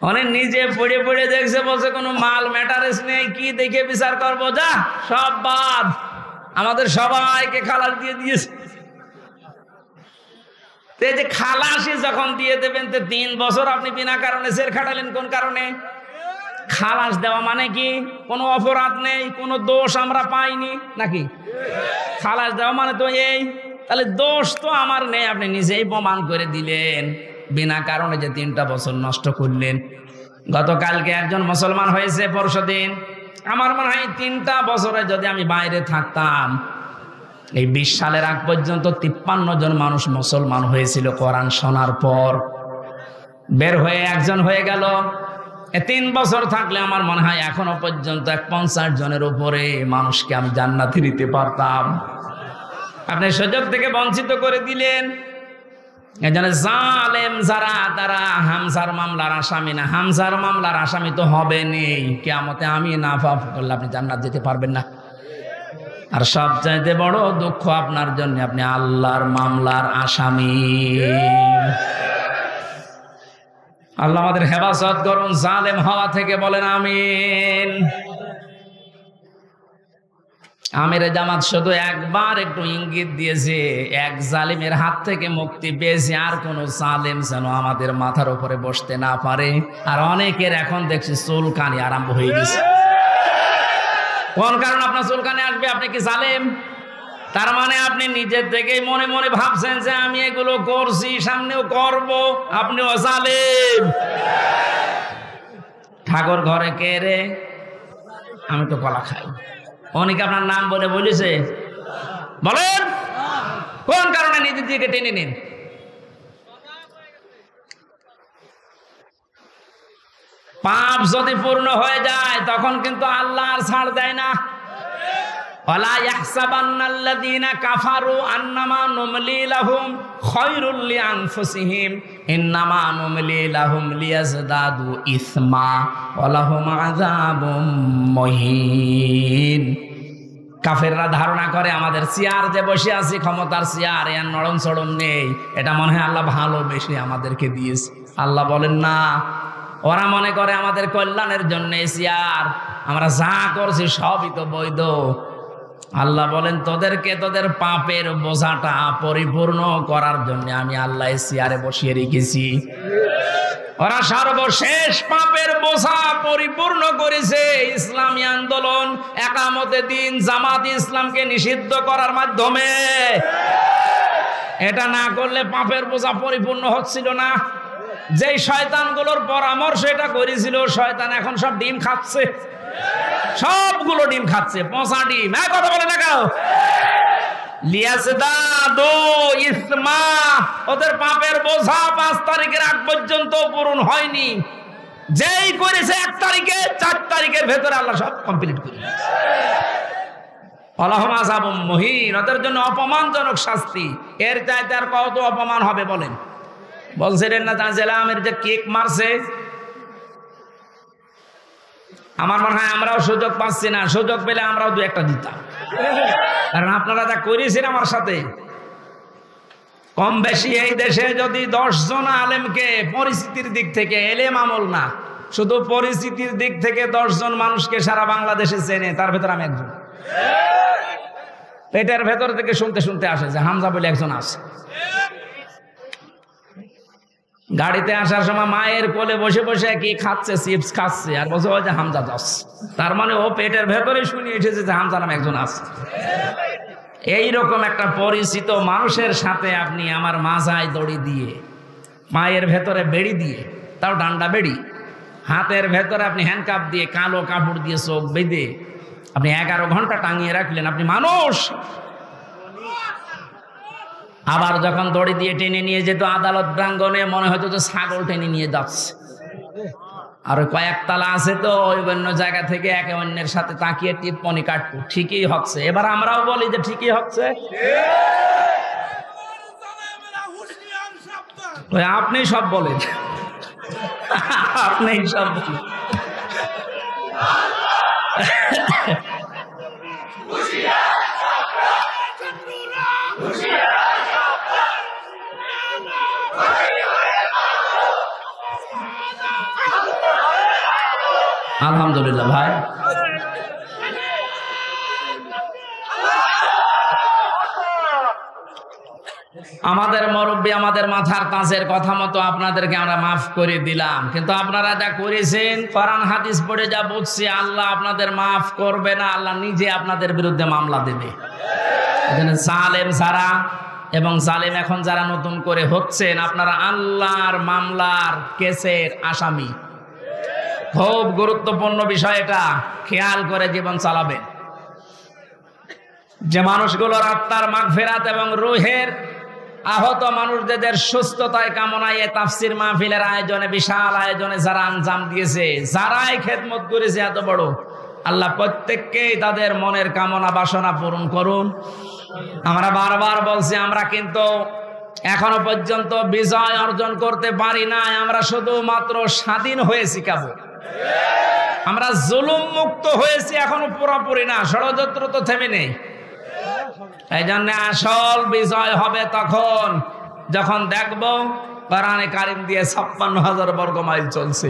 অনেক নিজে পড়ে পড়ে দেখছে, বলছে কোনো মাল ম্যাটারেস নেই, কি দেখে বিচার করব, যা সব বাদ। আমাদের সবাইকে খালাস দিয়ে দিয়েছে। যে খালাসি যখন দিয়ে দেবেন, তো 3 বছর আপনি বিনা কারণে জেল খাটালেন কোন কারণে? খালাস দেওয়া মানে কি কোনো অপরাধ নেই, কোনো দোষ আমরা পাইনি নাকি? খালাস দেওয়া মানে তো এই, তাহলে দোষ তো আমার নেই, আপনি নিজেই প্রমাণ করে দিলেন। বিনা কারণে যে 3টা বছর নষ্ট করলেন। গতকালকে একজন মুসলমান হয়েছে পরশুদিন। আমার মনে হয় 3টা বছরে যদি আমি বাইরে থাকতাম, এই 20 সালের আগ পর্যন্ত 53 জন মানুষ মুসলমান হয়েছিল কোরআন শোনার পর। বের হয়ে একজন হয়ে গেল। 3 বছর থাকলে আমার মনে হয় এখনো পর্যন্ত 50 জনের উপরে মানুষকে আমি জান্নাতে দিতে পারতাম। আপনি সুযোগ থেকে বঞ্চিত করে দিলেন। এজন্য জালেম যারা, তারা হামজার মামলার আসামি না। হামজার মামলার আসামি তো হবে নেই, কিয়ামতে আমি না পাপ করলে আপনি জান্নাত যেতে পারবেন না। আর সবচাইতে বড় দুঃখ আপনার জন্য, আপনি আল্লাহর মামলার আসামি। আল্লাহ আমাদের হেফাজত করুন জালেম হওয়া থেকে, বলেন আমিন। আমিরে জামাত শুধু একবার একটু ইঙ্গিত দিয়েছে, এক জালিমের হাত থেকে মুক্তি পেয়েছে, আর কোন জালেম যেন আমাদের মাথার উপরে বসতে না পারে। আর অনেকের এখন দেখছি চুলকানি আরম্ভ হয়ে গেছে। কোন কারণ আপনার চুলকানি আসবে? আপনি কি জালেম? তার মানে আপনি নিজের থেকেই মনে মনে ভাবছেন যে আমি এগুলো করছি, সামনেও করব। আপনিও জালেম। ঠাকুর ঘরে কে রে? আমি তো কলা খাই। অনেকে আপনার নাম বলে বলেছে, বলেন কোন কারণে নিজের দিকে টেনে নিন? পাপ যদি পূর্ণ হয়ে যায় তখন কিন্তু আল্লাহ আর ছাড় দেয় না। ওয়ালা ইয়াহসাবান্নাল্লাযীনা কাফারু আন্নামা নুমলি লাহুম খায়রুল লিআনফুসিহিম ইন্নামা নুমলি লাহুম লিয়াজদাদু ইসমা ওয়া লাহুম আযাবুম মুহিন। কাফেররা ধারণা করে আমাদের চেয়ার যে বসে আছি ক্ষমতার চেয়ার, এর নরম চড়ম নেই, এটা মনে হয় আল্লাহ ভালোবেসে আমাদেরকে দিয়েছে। আল্লাহ বলেন না, ওরা মনে করে আমাদের কল্যাণের জন্য চেয়ার, আমরা যা করছি সবই তো বৈধ। আল্লাহ বলেন তোদেরকে তোদের পাপের বোঝাটা পরিপূর্ণ করার জন্য আমি আল্লাহ চেয়ারে বসিয়ে রেখেছি। ওরা সর্বশেষ পাপের বোঝা পরিপূর্ণ করেছে ইসলামী আন্দোলন, একামতে দিন, জামাত ইসলামকে নিষিদ্ধ করার মাধ্যমে। এটা না করলে পাপের বোঝা পরিপূর্ণ হচ্ছিল না। যেই শয়তানগুলোর পরামর্শ এটা করেছিল, শয়তান এখন সব ডিম খাচ্ছে, সবগুলো ডিম খাচ্ছে, পচা ডিম। হ্যাঁ, কথা বলে না কেউ? লিয়াজদাদু ইসমা, ওদের পাপের বোঝা 5 তারিখের আগ পর্যন্ত পূরণ হয়নি। যেই করেছে 1 তারিখে, 4 তারিখের ভেতরে আল্লাহ সব কমপ্লিট করে। ওয়ালাহুম আযাবুম মুহিন, ওদের জন্য অপমানজনক শাস্তি। এর চাইতে আর কত অপমান হবে বলেন? বলছিলেন না তানজিলা আমির যে কেক মারছে, আমার মনে হয় আমরাও সুযোগ পাচ্ছি না, সুযোগ পেলে আমরাও 2-1টা দিতাম। কারণ আপনারা যা করেছেন আমার সাথে, কম বেশি এই দেশে যদি 10 জন আলেমকে পরিস্থিতির দিক থেকে, এলেম আমল না, শুধু পরিস্থিতির দিক থেকে 10 জন মানুষকে সারা বাংলাদেশে চেনে, তার ভেতর আমি একজন। পেটের ভেতর থেকে শুনতে শুনতে আসে যে হামজা বলে একজন আছে। গাড়িতে আসার সময় মায়ের কোলে বসে বসে কি খাচ্ছে, চিপস খাচ্ছে, আর বলছে ওই যে হামজা দাস। তার মানে ও পেটের ভেতরে শুনে এসেছে যে হামজা নামে একজন আছে। এইরকম একটা পরিচিত মানুষের সাথে আপনি আমার মাজায় দড়ি দিয়ে, মায়ের ভেতরে বেড়ি দিয়ে, তাও ডান্ডা বেড়ি, হাতের ভেতরে আপনি হ্যান্ডকাপ দিয়ে, কালো কাপড় দিয়ে চোখ বেঁধে আপনি 11 ঘন্টা টাঙিয়ে রাখলেন, আপনি মানুষ। আবার যখন দড়ি দিয়ে টেনে নিয়ে যেত আদালত প্রাঙ্গণে, মনে হতো তো ছাগল টেনে নিয়ে যাচ্ছে। আর কয়েকতলা আছে তো, ওই অন্য জায়গা থেকে একে অন্যের সাথে তাকিয়ে টিপ্পনি কাটতো, ঠিকই হচ্ছে। এবার আমরাও বলি যে ঠিকই হচ্ছে। আপনি সব বলেন, আপনি সব বলেন। আলহামদুলিল্লাহ ভাই, আমাদের মুরব্বী, আমাদের মাথার তাজের কথা মতো আপনাদেরকে আমরা মাফ করে দিলাম। কিন্তু আপনারা যা করেছেন, কোরআন হাদিস পড়ে যা বুঝছি, আল্লাহ আপনাদের মাফ করবে না, আল্লাহ নিজে আপনাদের বিরুদ্ধে মামলা দেবে। এখানে জালেম যারা এবং জালেম এখন যারা নতুন করে হচ্ছেন, আপনারা আল্লাহর মামলার কেসের আসামি। খুব গুরুত্বপূর্ণ বিষয় এটা, খেয়াল করে জীবন চালাবেন। যে মানুষগুলোর আত্মার মাগফিরাত এবং রূহের আহত মানুষদের সুস্থতায় কামনায় তাফসীর মাহফিলের আয়োজনে, বিশাল আয়োজনে যারা আঞ্জাম দিয়েছে, যারাই খেদমত করেছে এত বড়, আল্লাহ প্রত্যেককেই তাদের মনের কামনা বাসনা পূরণ করুন। আমরা বারবার বলছি, আমরা কিন্তু এখনো পর্যন্ত বিজয় অর্জন করতে পারি না, আমরা শুধুমাত্র স্বাধীন হয়েছি কেবল। আমরা জুলুম মুক্ত হয়েছি, এখনো পুরোপুরি না, ষড়যন্ত্র তো থেমে নেই। এই জন্য আসল বিজয় হবে তখন যখন দেখব কোরআনে কারিম দিয়ে 56,000 বর্গ মাইল চলছে।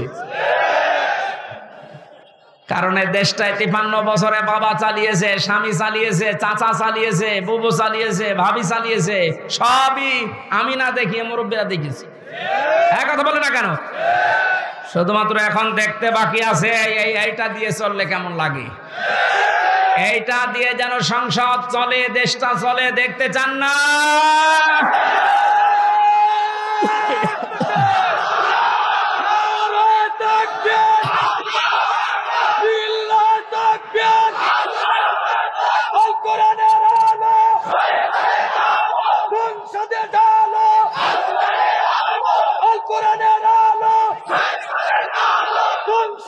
কারণ এই দেশটায় 53 বছরে বাবা চালিয়েছে, স্বামী চালিয়েছে, চাচা চালিয়েছে, বুবু চালিয়েছে, ভাবি চালিয়েছে, সবই আমি না দেখিয়ে মুরব্বীরা দেখেছি। এক কথা বলে না কেন? শুধুমাত্র এখন দেখতে বাকি আছে এইটা দিয়ে চললে কেমন লাগে, এইটা দিয়ে যেন সংসদ চলে, দেশটা চলে, দেখতে চান না?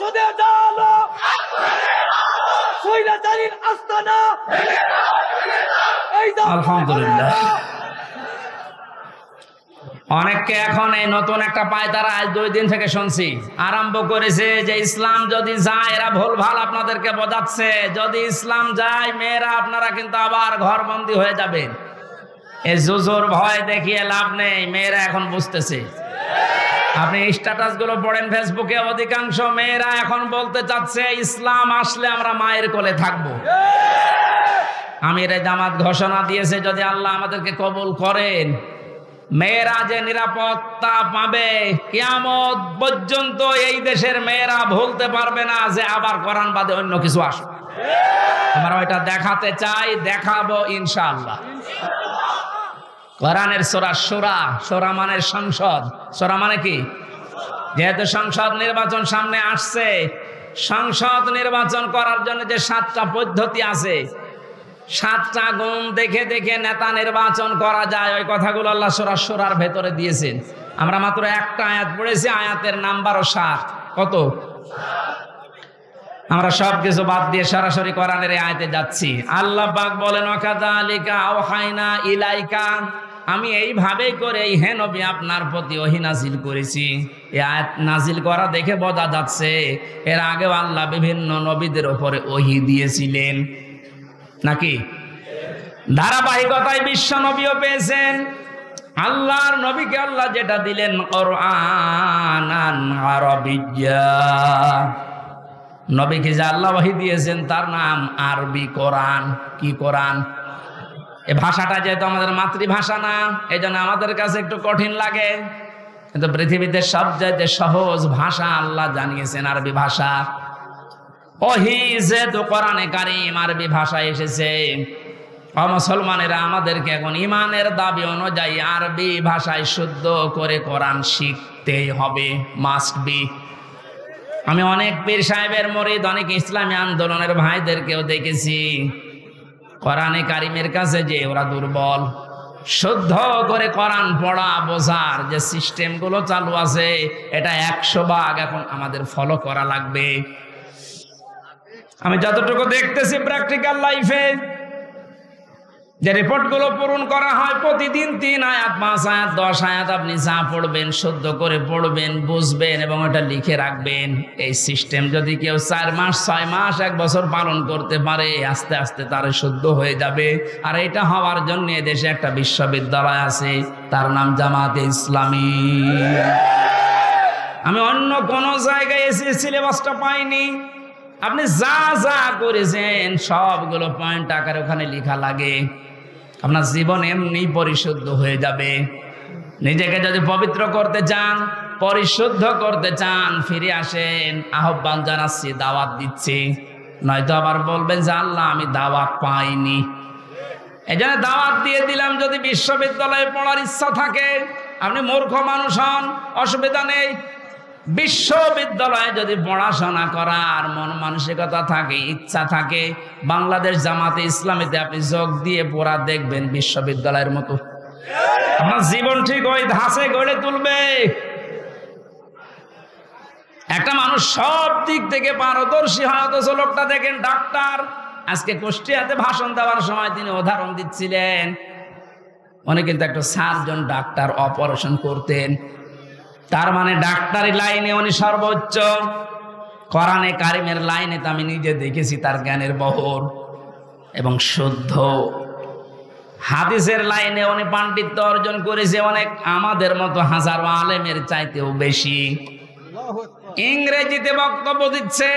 সংসদে মুসলমানের আস্তানা এই দাম আলহামদুলিল্লাহ। অনেককে এখন এই নতুন একটা পায়তারা আজ 2 দিন থেকে শুনছি আরম্ভ করেছে যে ইসলাম যদি যায়, এরা ভুলভাল আপনাদেরকে বোঝাচ্ছে, যদি ইসলাম যায় মেয়েরা আপনারা কিন্তু আবার ঘরবন্দি হয়ে যাবেন। এই জুজুর ভয় দেখিয়ে লাভ নেই, মেয়েরা এখন বুঝতেছে। আপনি স্ট্যাটাস গুলো পড়েন ফেসবুকে, অধিকাংশ মেয়েরা এখন বলতে চাচ্ছে ইসলাম আসলে আমরা মায়ের কোলে থাকবো। আমিরে জামাত ঘোষণা দিয়েছে যদি আল্লাহ আমাদেরকে কবুল করেন, মেয়েরা যে নিরাপত্তা পাবে কিয়ামত পর্যন্ত এই দেশের মেয়েরা ভুলতে পারবে না যে আবার কোরআন বাদে অন্য কিছু আসবে। আমরা ওইটা দেখাতে চাই, দেখাবো ইনশাআল্লাহ। কোরআনের সূরা সূরা, সূরা মানে সংসদ, সূরা মানে কি? যেহেতু সংসদ নির্বাচন সামনে আসছে, সংসদ নির্বাচন করার জন্য যে 7টা পদ্ধতি আছে, 7টা গুণ দেখে দেখে নেতা নির্বাচন করা যায়, ওই কথাগুলো আল্লাহ সূরা সূরার ভেতরে দিয়েছেন। আমরা মাত্র একটা আয়াত পড়েছি, আয়াতের নাম্বারও 7। কত? আমরা সবকিছু বাদ দিয়ে সরাসরি কোরআনের এই আয়াতে যাচ্ছি। আল্লাহ পাক বলেন ওয়াকাযালিকা আওহাইনা ইলাইকা, আমি এইভাবেই করে হে নবী আপনার প্রতি ওহী নাজিল করেছি। এই আয়াত নাজিল করা দেখে বোঝা যাচ্ছে এর আগেও আল্লাহ বিভিন্ন নবীদের উপরে ওহী দিয়েছিলেন নাকি? ধারাবাহিকতায় বিশ্ব নবীও পেয়েছেন। আল্লাহর নবীকে আল্লাহ যেটা দিলেন কোরআনান আরাবিয়্যা, নবীকে যে আল্লাহ ওহী দিয়েছেন তার নাম আরবি কোরআন। কি কোরআন? এই ভাষাটা যেহেতু আমাদের মাতৃভাষা না, এই জন্য আমাদের কাছে একটু কঠিন লাগে, কিন্তু পৃথিবীতে সবচেয়ে সহজ ভাষা আল্লাহ জানিয়েছেন আরবি ভাষা। ওহী যেহেতু কোরআনে কারীম আরবি ভাষায় এসেছে, মুসলমানেরা আমাদেরকে এখন ইমানের দাবি অনুযায়ী আরবি ভাষায় শুদ্ধ করে কোরআন শিখতেই হবে, মাস্ট বি। আমি অনেক পীর সাহেবের মুরিদ, অনেক ইসলামী আন্দোলনের ভাইদেরকেও দেখেছি কোরআনে কারিমের কাছে যে ওরা দুর্বল। শুদ্ধ করে কোরআন পড়া বোঝার যে সিস্টেম গুলো চালু আছে, এটা 100 ভাগ এখন আমাদের ফলো করা লাগবে। আমি যতটুকু দেখতেছি প্র্যাকটিক্যাল লাইফে যে রিপোর্ট গুলো পূরণ করা হয়, প্রতিদিন 3 আয়াত 5 আয়াত 10 আয়াত আপনি যা পড়বেন শুদ্ধ করে পড়বেন, বুঝবেন এবং এটা লিখে রাখবেন। এই সিস্টেম যদি কেউ 4 মাস 6 মাস 1 বছর পালন করতে পারে, আস্তে আস্তে তার শুদ্ধ হয়ে যাবে। আর এটা হওয়ার জন্য দেশে একটা বিশ্ববিদ্যালয় আছে, তার নাম জামাতে ইসলামী। আমি অন্য কোন জায়গায় এসে সিলেবাসটা পাইনি। আপনি যা যা করেছেন সবগুলো পয়েন্ট আকারে ওখানে লেখা লাগে। আপনার জীবন এমনি পরিশুদ্ধ হয়ে যাবে। নিজেকে যদি পবিত্র করতে চান, পরিশুদ্ধ করতে চান, ফিরে আসেন। আহ্বান জানাচ্ছি, দাওয়াত দিচ্ছি। নয়তো আবার বলবেন যে আল্লাহ আমি দাওয়াত পাইনি। এই জন্য দাওয়াত দিয়ে দিলাম। যদি বিশ্ববিদ্যালয়ে পড়ার ইচ্ছা থাকে, আপনি মূর্খ মানুষ হন, অসুবিধা নেই। বিশ্ববিদ্যালয়ে যদি পড়াশোনা করার মন মানসিকতা থাকে, ইচ্ছা থাকে, বাংলাদেশ জামাতে ইসলামীতে আপনি যোগ দিয়ে পড়া দেখবেন বিশ্ববিদ্যালয়ের মতো। আপনার জীবন ঠিক ওই ধাঁচে গড়ে তুলবে। একটা মানুষ সব দিক থেকে পারদর্শী হয়, অথচ লোকটা দেখেন ডাক্তার। আজকে কুষ্টিয়াতে ভাষণ দেওয়ার সময় তিনি উদাহরণ দিচ্ছিলেন, উনি কিন্তু একটা সার্জন ডাক্তার, অপারেশন করতেন। তার মানে ডাক্তারি লাইনে উনি সর্বোচ্চ। কোরআনে কারিমের লাইনে তো আমি নিজে দেখেছি তার জ্ঞানের বহর এবং শুদ্ধ। হাদিসের লাইনে উনি পাণ্ডিত্য অর্জন করেছে অনেক আমাদের মতো হাজারো আলেমের চাইতেও বেশি। ইংরেজিতে বক্তব্য দিচ্ছে,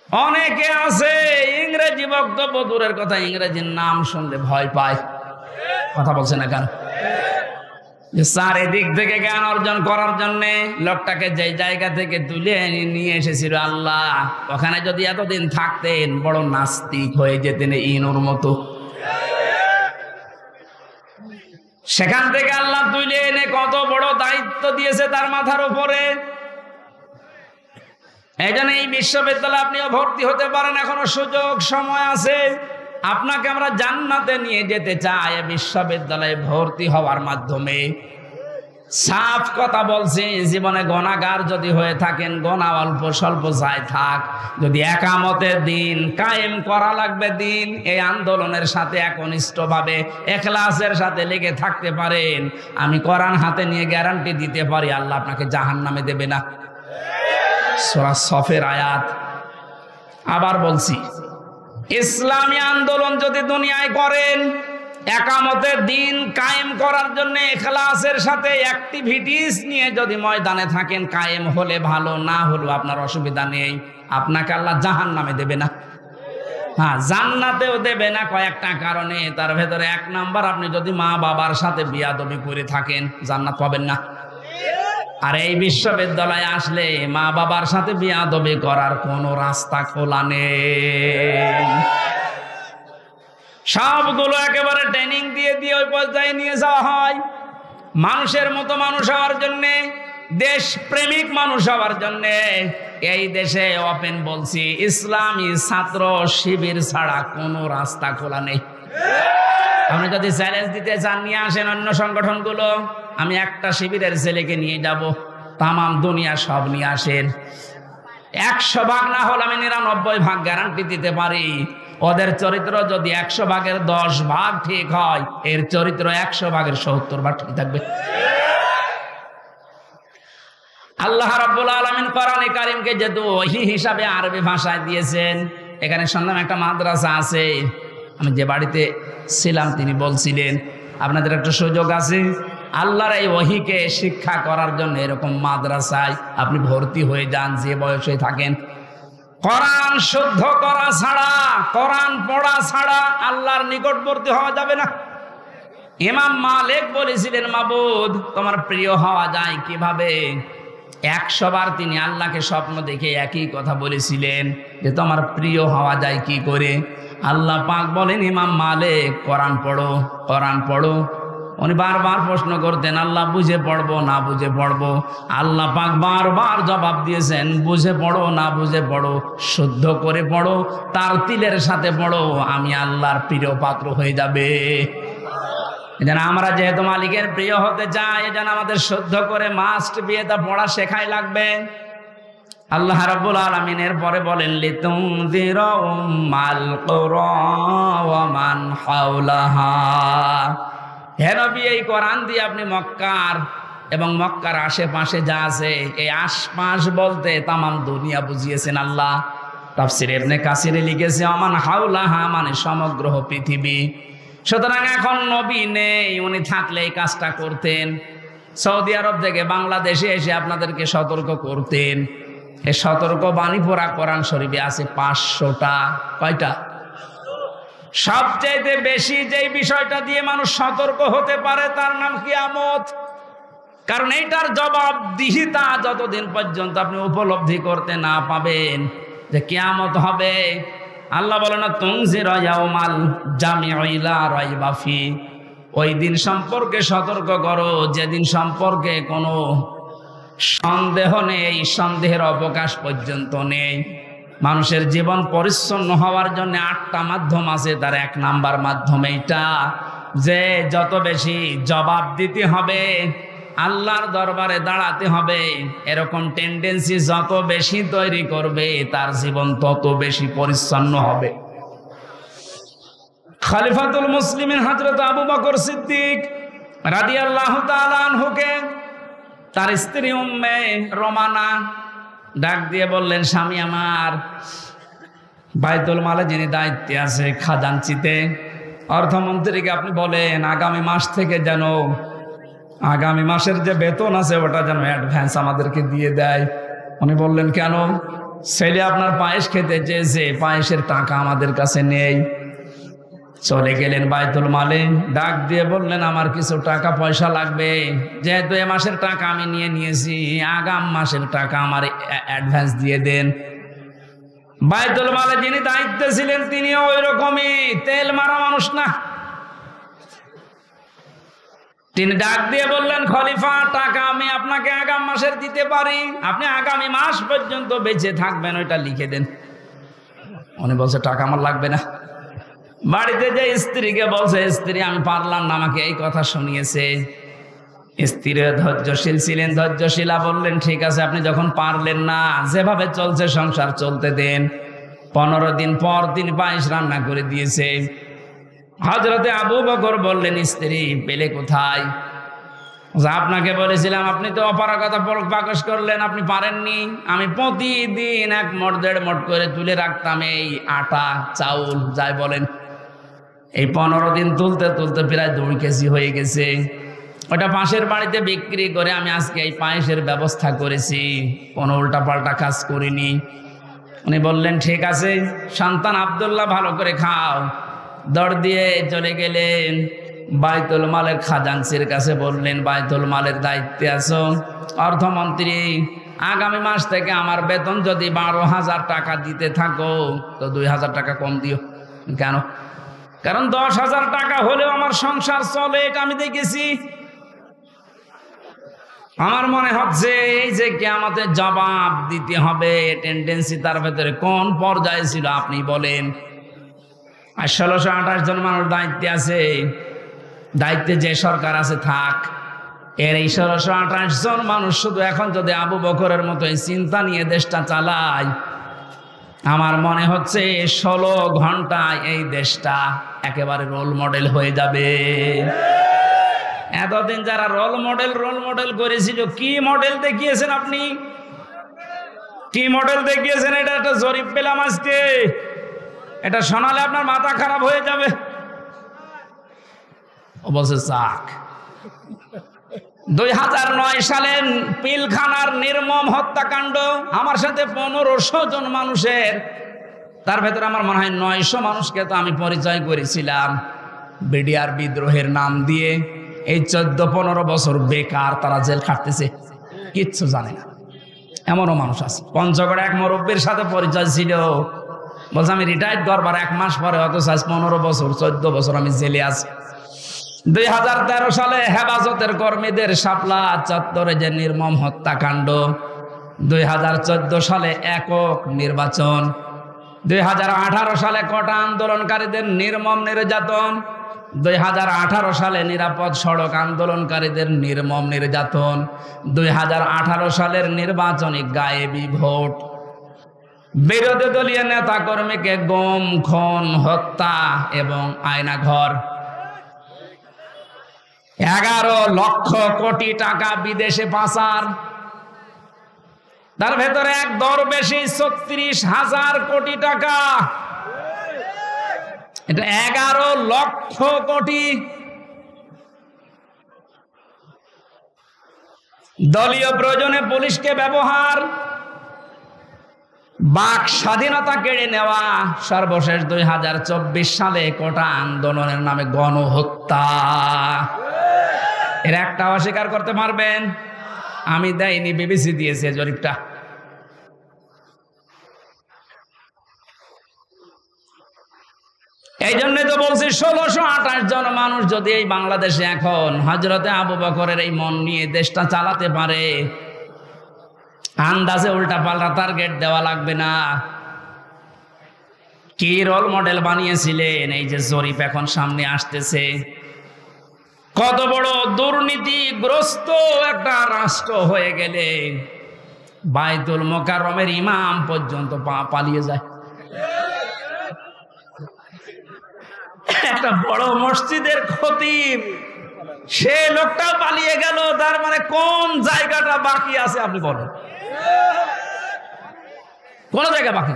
অনেকে আছে ইংরেজি বক্তব্য দূরের কথা, ইংরেজির নাম শুনলে ভয় পায়। কথা বলছে না কেন? চারিদিক থেকে জ্ঞান অর্জন করার জন্য লোকটাকে যে জায়গা থেকে তুলে নিয়ে এসেছিল আল্লাহ, ওখানে যদি এতদিন থাকতেন বড় নাস্তিক হয়ে যেতেন ইনুর মতো। সেখান থেকে আল্লাহ তুলে এনে কত বড় দায়িত্ব দিয়েছে তার মাথার উপরে। এই জন্য এই বিশ্ববিদ্যালয়ে আপনিও ভর্তি হতে পারেন, এখনো সুযোগ সময় আছে। আপনাকে আমরা জান্নাতে নিয়ে যেতে চাই বিশ্ববিদ্যালয়ে ভর্তি হওয়ার মাধ্যমে। সাফ কথা বলছি, জীবনে গুনাহগার যদি হয়ে থাকেন, গুনাহ অল্প স্বল্প যায় থাক, যদি একামতের দিন কায়েম করা লাগবে দিন, এই আন্দোলনের সাথে একনিষ্ঠভাবে ইখলাসের সাথে লেগে থাকতে পারেন, আমি কোরআন হাতে নিয়ে গ্যারান্টি দিতে পারি আল্লাহ আপনাকে জাহান্নামে দেবে না। সূরা সফের আয়াত। আবার বলছি, ইসলামী আন্দোলন যদি দুনিয়ায় করেন, একামতের দিন কায়েম করার জন্য ইখলাসের সাথে অ্যাক্টিভিটিস নিয়ে যদি ময়দানে থাকেন, কায়েম হলে ভালো, না হলেও আপনার অসুবিধা নেই, আপনাকে আল্লাহ জাহান্নামে দেবে না। হ্যাঁ, জান্নাতেও দেবে না কয়েকটা কারণে। তার ভেতরে 1 নাম্বার, আপনি যদি মা বাবার সাথে বিয়াদবি করে থাকেন জান্নাত পাবেন না। আর এই বিশ্ববিদ্যালয়ে আসলে মা বাবার সাথে বিয়াদবি করার কোনো রাস্তা খোলা নেই। সবগুলো একেবারে ট্রেনিং দিয়ে দিয়ে ওই পর্যায়ে নিয়ে যাওয়া হয়। মানুষের মতো মানুষ হওয়ার জন্যে, দেশ প্রেমিক মানুষ হওয়ার জন্যে এই দেশে ওপেন বলছি, ইসলামী ছাত্র শিবির ছাড়া কোনো রাস্তা খোলা নেই। আপনি যদি চ্যালেঞ্জ দিতে চান, নিয়ে আসেন অন্য সংগঠনগুলো, আমি একটা শিবিরের ছেলেকে নিয়ে যাব, তামাম দুনিয়া সব নিয়ে আসেন। 100 ভাগ না হলে আমি 99 ভাগ গ্যারান্টি দিতে পারি, ওদের চরিত্র যদি 100 ভাগের 10 ভাগ ঠিক হয়, এর চরিত্র 100 ভাগের 70 ভাগ ঠিক থাকবে। আল্লাহ রাব্বুল আলামিন কোরআনে কারীমকে যেহেতু ওহী হিসাবে আরবি ভাষায় দিয়েছেন, এখানে শুনলাম একটা মাদ্রাসা আছে, আমি যে বাড়িতে ছিলাম তিনি বলছিলেন আপনাদের একটা সুযোগ আছে, আল্লাহর এই ওহীকে শিক্ষা করার জন্য এরকম মাদ্রাসায় আপনি ভর্তি হয়ে যান, যে বয়সে থাকেন। কোরআন শুদ্ধ করা ছাড়া, কোরআন পড়া ছাড়া আল্লাহর নিকটবর্তী হওয়া যাবে না। ইমাম মালিক বলেছিলেন, মাবুদ তোমার প্রিয় হওয়া যায় কিভাবে? 100 বার তিনি আল্লাহকে স্বপ্ন দেখে একই কথা বলেছিলেন যে তোমার প্রিয় হওয়া যায় কি করে? আল্লাহ পাক বলেন, ইমাম মালিক কোরআন পড়ো, কোরআন পড়ো। উনি বারবার প্রশ্ন করতেন, আল্লাহ বুঝে পড়বো না বুঝে পড়বো? আল্লাহ পাক বারবার জবাব দিয়েছেন, বুঝে পড়ো না বুঝে পড়ো, শুদ্ধ করে পড়ো, তার তিলের সাথে পড়ো, আমি আল্লাহর প্রিয় পাত্র হয়ে যাবে। এজন্য আমরা যেহেতু মালিকের প্রিয় হতে চাই, এজন্য আমাদের শুদ্ধ করে মাস্ট বিয়েটা পড়া শেখাই লাগবে। আল্লাহ রাব্বুল আলামিন এর পরে বলেন, লিতুনযিরা উম্মাল কুরা ওয়া মান হাওলাহা। হে নবী, এই কোরআন দিয়ে আপনি মক্কার এবং মক্কার আশেপাশে যা আছে, এই আশপাশ বলতে তামাম দুনিয়া বুঝিয়েছেন আল্লাহ। তাফসীর ইবনে কাসিরে লিখেছে, আমান হাওলাহা মানে সমগ্র পৃথিবী। সুতরাং এখন নবী নেই, উনি থাকলে এই কাজটা করতেন। সৌদি আরব থেকে বাংলাদেশে এসে আপনাদেরকে সতর্ক করতেন। এই সতর্ক বাণী পড়া কোরআন শরীফে আছে 500টা। কয়টা? সবচেয়ে বেশি যেই বিষয়টা দিয়ে মানুষ সতর্ক হতে পারে তার নাম কিয়ামত। কারণ এইটার জবাবদিহিতা যতদিন পর্যন্ত আপনি উপলব্ধি করতে না পাবেন যে কিয়ামত হবে, আল্লাহ বলে না, তুনজিরা ইয়াউমাল জামিউ লা রাইবা ফি, ওই দিন সম্পর্কে সতর্ক করো যেদিন সম্পর্কে কোনো সন্দেহ নেই, সন্দেহের অবকাশ পর্যন্ত নেই। মানুষের জীবন পরিচ্ছন্ন হওয়ার জন্য 8টা মাধ্যম আছে, তার 1 নাম্বার মাধ্যম এইটা যে যত বেশি জবাব দিতে হবে, আল্লাহর দরবারে দাঁড়াতে হবে, এরকম টেন্ডেন্সি যত বেশি তৈরি করবে তার জীবন তত বেশি পরিচ্ছন্ন হবে। খলিফাতুল মুসলিমিন হযরত আবু বকর সিদ্দিক রাদিয়াল্লাহু তাআলা আনহুকে তার স্ত্রী উম্মে রোমানা ডাক দিয়ে বললেন, স্বামী আমার, বাইতুল মালে যিনি দায়িত্বে আছে খাজানচিতে, অর্থমন্ত্রীকে আপনি বলেন আগামী মাস থেকে যেন আগামী মাসের যে বেতন আছে ওটা যেন অ্যাডভান্স আমাদেরকে দিয়ে দেয়। উনি বললেন, কেন? ছেলে আপনার পায়েস খেতে চেয়েছে, পায়েসের টাকা আমাদের কাছে নেই। চলে গেলেন বাইতুল মালে, ডাক দিয়ে বললেন, আমার কিছু টাকা পয়সা লাগবে, যেহেতু এ মাসের টাকা আমি নিয়ে নিয়েছি, আগাম মাসের টাকা আমার অ্যাডভান্স দিয়ে দেন। বাইতুল মালে যিনি দায়িত্বে ছিলেন তিনিও ওই রকমই তেল মারা মানুষ না। তিনি ডাক দিয়ে বললেন, খলিফা, টাকা আমি আপনাকে আগাম মাসের দিতে পারি, আপনি আগামী মাস পর্যন্ত বেঁচে থাকবেন, ওইটা লিখে দেন। উনি বলছে, টাকা আমার লাগবে না। বাড়িতে যে স্ত্রীকে বলছে, স্ত্রী আমি পারলাম না, আমাকে এই কথা শুনিয়েছে। স্ত্রী ধৈর্যশীল ছিলেন, ধৈর্যশীলা বললেন ঠিক আছে আপনি যখন পারলেন না, যেভাবে চলছে সংসার চলতে দেন। 15 দিন পর তিনি পায়েস রান্না করে দিয়েছে। হযরতে আবু বকর বললেন স্ত্রী পেলে কোথায়? আপনাকে বলেছিলাম, আপনি তো অপারগতা প্রকাশ করলেন, আপনি পারেননি। আমি প্রতিদিন 1 মণ 1.5 মণ করে তুলে রাখতাম এই আটা চাউল যাই বলেন। এই 15 দিন তুলতে তুলতে প্রায় 2 কেজি হয়ে গেছে। ওটা পাশের বাড়িতে বিক্রি করে আমি আজকে এই পায়েসের ব্যবস্থা করেছি, কোনো উল্টাপাল্টা কাজ করিনি। উনি বললেন ঠিক আছে সন্তান আব্দুল্লাহ ভালো করে খাও। দৌড় দিয়ে চলে গেলেন বাইতুল মালের খাজানচির কাছে, বললেন বাইতুল মালের দায়িত্বে আছো, অর্থমন্ত্রী আগামী মাস থেকে আমার বেতন যদি 12,000 টাকা দিতে থাকো তো 2,000 টাকা কম দিও। কেন? কারণ 10,000 টাকা হলেও আমার সংসার চলে, এটা আমি দেখেছি। আমার মনে হচ্ছে এই যে কিয়ামতের জবাব দিতে হবে টেন্ডেন্সি তার ভেতরে কোন পর্যায়ে ছিল আপনি বলেন। আর 1628 জন মানুষ দায়িত্বে আছে, দায়িত্বে যে সরকার আছে থাক, এর এই 1628 জন মানুষ শুধু এখন যদি আবু বকরের মতো এই চিন্তা নিয়ে দেশটা চালায়, আমার মনে হচ্ছে 16 ঘন্টায় এই দেশটা একেবারে রোল মডেল হয়ে যাবে। এতদিন যারা রোল মডেল করেছিল, কি মডেল দেখিয়েছেন আপনি? কি মডেল দেখিয়েছেন? এটা একটা জরিপ পেলাম আজকে, এটা শোনালে আপনার মাথা খারাপ হয়ে যাবে। অবশ্য চাক 2009 সালে পিলখানার নির্মম হত্যাকাণ্ড, আমার সাথে 1500 জন মানুষের, তার ভেতরে আমার মনে হয় 900 মানুষকে তো আমি পরিচয় করেছিলাম বিডিআর বিদ্রোহের নাম দিয়ে। এই 14-15 বছর বেকার তারা জেল খাটতেছে, কিচ্ছু জানে না, এমনও মানুষ আছে। পঞ্চগড়ে এক মুরব্বীর সাথে পরিচয় ছিল, বলছে আমি রিটায়ার্ড করবার 1 মাস পরে, অথচ 15 বছর 14 বছর আমি জেলে আছি। 2013 সালে হেফাজতের কর্মীদের শাপলা চত্বরে যে নির্মম হত্যাকাণ্ড, 2014 সালে একক নির্বাচন, 2018 সালে কোটা আন্দোলনকারীদের নির্মম নির্যাতন, 2018 সালে নিরাপদ সড়ক আন্দোলনকারীদের নির্মম নির্যাতন, 2018 সালের নির্বাচনী গায়েবী ভোট, বিরোধী দলীয় নেতা কর্মীকে গুম, খুন, হত্যা এবং আয়নাঘর, 11 লক্ষ কোটি টাকা বিদেশে পাচার, তার ভেতরে এক দরবেশি 36,000 কোটি টাকা। এটা 11 লক্ষ কোটি। দলীয় প্রয়োজনে পুলিশকে ব্যবহার, বাক স্বাধীনতা কেড়ে নেওয়া, সর্বশেষ 2024 সালে কোটা আন্দোলনের নামে গণহত্যা। এর একটা অস্বীকার করতে পারবেন? আমি দেয়নি, বিবিসি দিয়েছে জরিপটা। এই জন্য তো বলছি 1628 জন মানুষ যদি এই বাংলাদেশে এখন হযরতে আবু বকরের এই মন নিয়ে দেশটা চালাতে পারে, আন্দাজে উল্টা পাল্টা টার্গেট দেওয়া লাগবে না। কি রোল মডেল বানিয়েছিলেন, এই যে জরিপ এখন সামনে আসতেছে। কত বড় দুর্নীতিগ্রস্ত একটা রাষ্ট্র হয়ে গেলে বাইতুল মোকাররমের ইমাম পর্যন্ত পালিয়ে যায়। একটা বড় মসজিদের খতিব, সে লোকটা পালিয়ে গেল, তার মানে কোন জায়গাটা বাকি আছে আপনি বলেন? কোন জায়গা বাকি?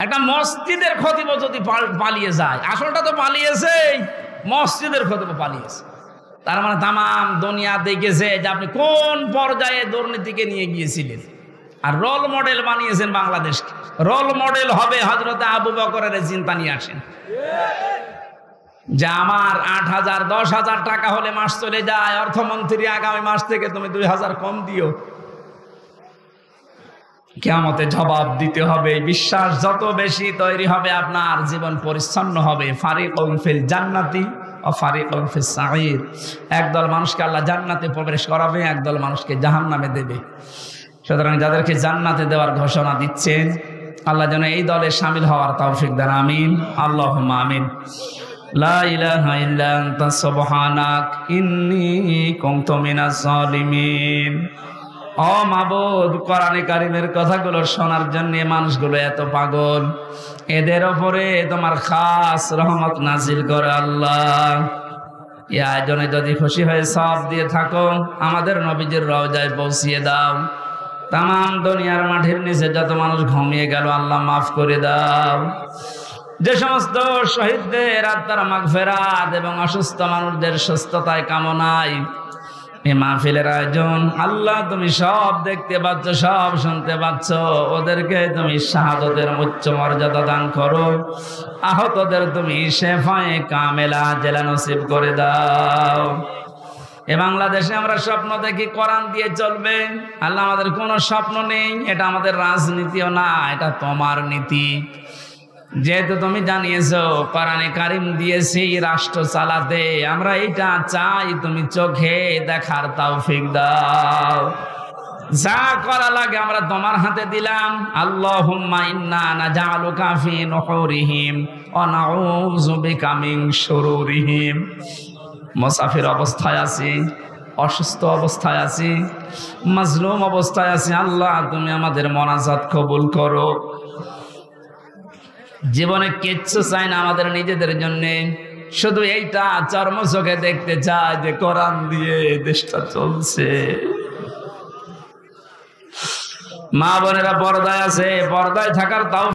একটা মসজিদের খতিব যদি পালিয়ে যায়, আসলটা তো পালিয়েছে, মসজিদের খতিব পালিয়েছে, তার মানে তামাম দুনিয়া দেখেছে যে আপনি কোন পর্যায়ে দুর্নীতিকে নিয়ে গিয়েছিলেন। আর রোল মডেল বানিয়েছেন বাংলাদেশকে। রোল মডেল হবে হযরতে আবু বকরের চিন্তা নিয়ে আসেন যে আমার 8,000 10,000 টাকা হলে মাস চলে যায়, অর্থমন্ত্রী আগামী মাস থেকে তুমি 2,000 কম দিও। কিয়ামতে জবাব দিতে হবে। বিশ্বাস যত বেশি তৈরি হবে, আপনার জীবন পরিচ্ছন্ন হবে। ফারিকুন ফিল জান্নাতি ওয়া ফারিকুন ফিস সাঈর। একদল মানুষকে আল্লাহ জান্নাতে প্রবেশ করাবে, একদল মানুষকে জাহান্নামে দেবে। সুতরাং যাদেরকে জান্নাতে দেওয়ার ঘোষণা দিচ্ছেন, আল্লাহ যেন এই দলে শামিল হওয়ার তৌফিক দেন। আমিন, আল্লাহুম্মা আমিন। লা ইলাহা ইল্লা আনতা সুবহানাক ইন্নী কুনতু মিনাজ জালিমিন। ও মাবুদ, কোরআনে কারীমের কথাগুলো শোনার জন্য মানুষগুলো এত পাগল, এদের উপরে তোমার খাস রহমত নাজিল করে আল্লাহ। এই আয়োজনে যদি খুশি হয়ে সব দিয়ে থাকো, আমাদের নবীজির রওজায় পৌঁছিয়ে দাও। তামাম দুনিয়ার মাটির নিচে যত মানুষ ঘুমিয়ে গেল আল্লাহ মাফ করে দাও। যে সমস্ত শহীদদের আত্মার মাগফিরাত এবং অসুস্থ মানুষদের সুস্থতায় কামনায় এই মাহফিলের আয়োজন, আল্লাহ তুমি সব দেখতে পাচ্ছ, সব শুনতে পাচ্ছ। ওদেরকে তুমি শাহাদাতের উচ্চ মর্যাদা দান করো, আহতদের তুমি শেফায়ে কামেলা জেলা নসিব করে দাও। এ বাংলাদেশে আমরা স্বপ্ন দেখি কোরআন দিয়ে চলবে, আল্লাহ আমাদের কোনো স্বপ্ন নেই। এটা আমাদের রাজনীতিও না, এটা তোমার নীতি। যেহেতু তুমি জানিয়েছো কোরআনে কারীম দিয়েছি রাষ্ট্র চালাতে, আমরা এটা চাই তুমি চোখে দেখার তৌফিক দাও। যা করা লাগে আমরা তোমার হাতে দিলাম। আল্লাহুম্মা ইন্না নাজআলুকা ফি নুহুরিহিম ওয়া নাউযু বিকা মিন শুরুরিহিম। মুসাফির অবস্থায় আছি, অসুস্থ অবস্থায় আছি, মাজলুম অবস্থায় আছি, আল্লাহ তুমি আমাদের মোনাজাত কবুল করো। জীবনে কিচ্ছু চাই না আমাদের নিজেদের জন্য, শুধু এইটা চর্ম চোখে দেখতে চাই যে কোরআন দিয়ে দেশটা চলছে। মা বোনেরা পর্দায় আছে, পর্দায় থাকার তাও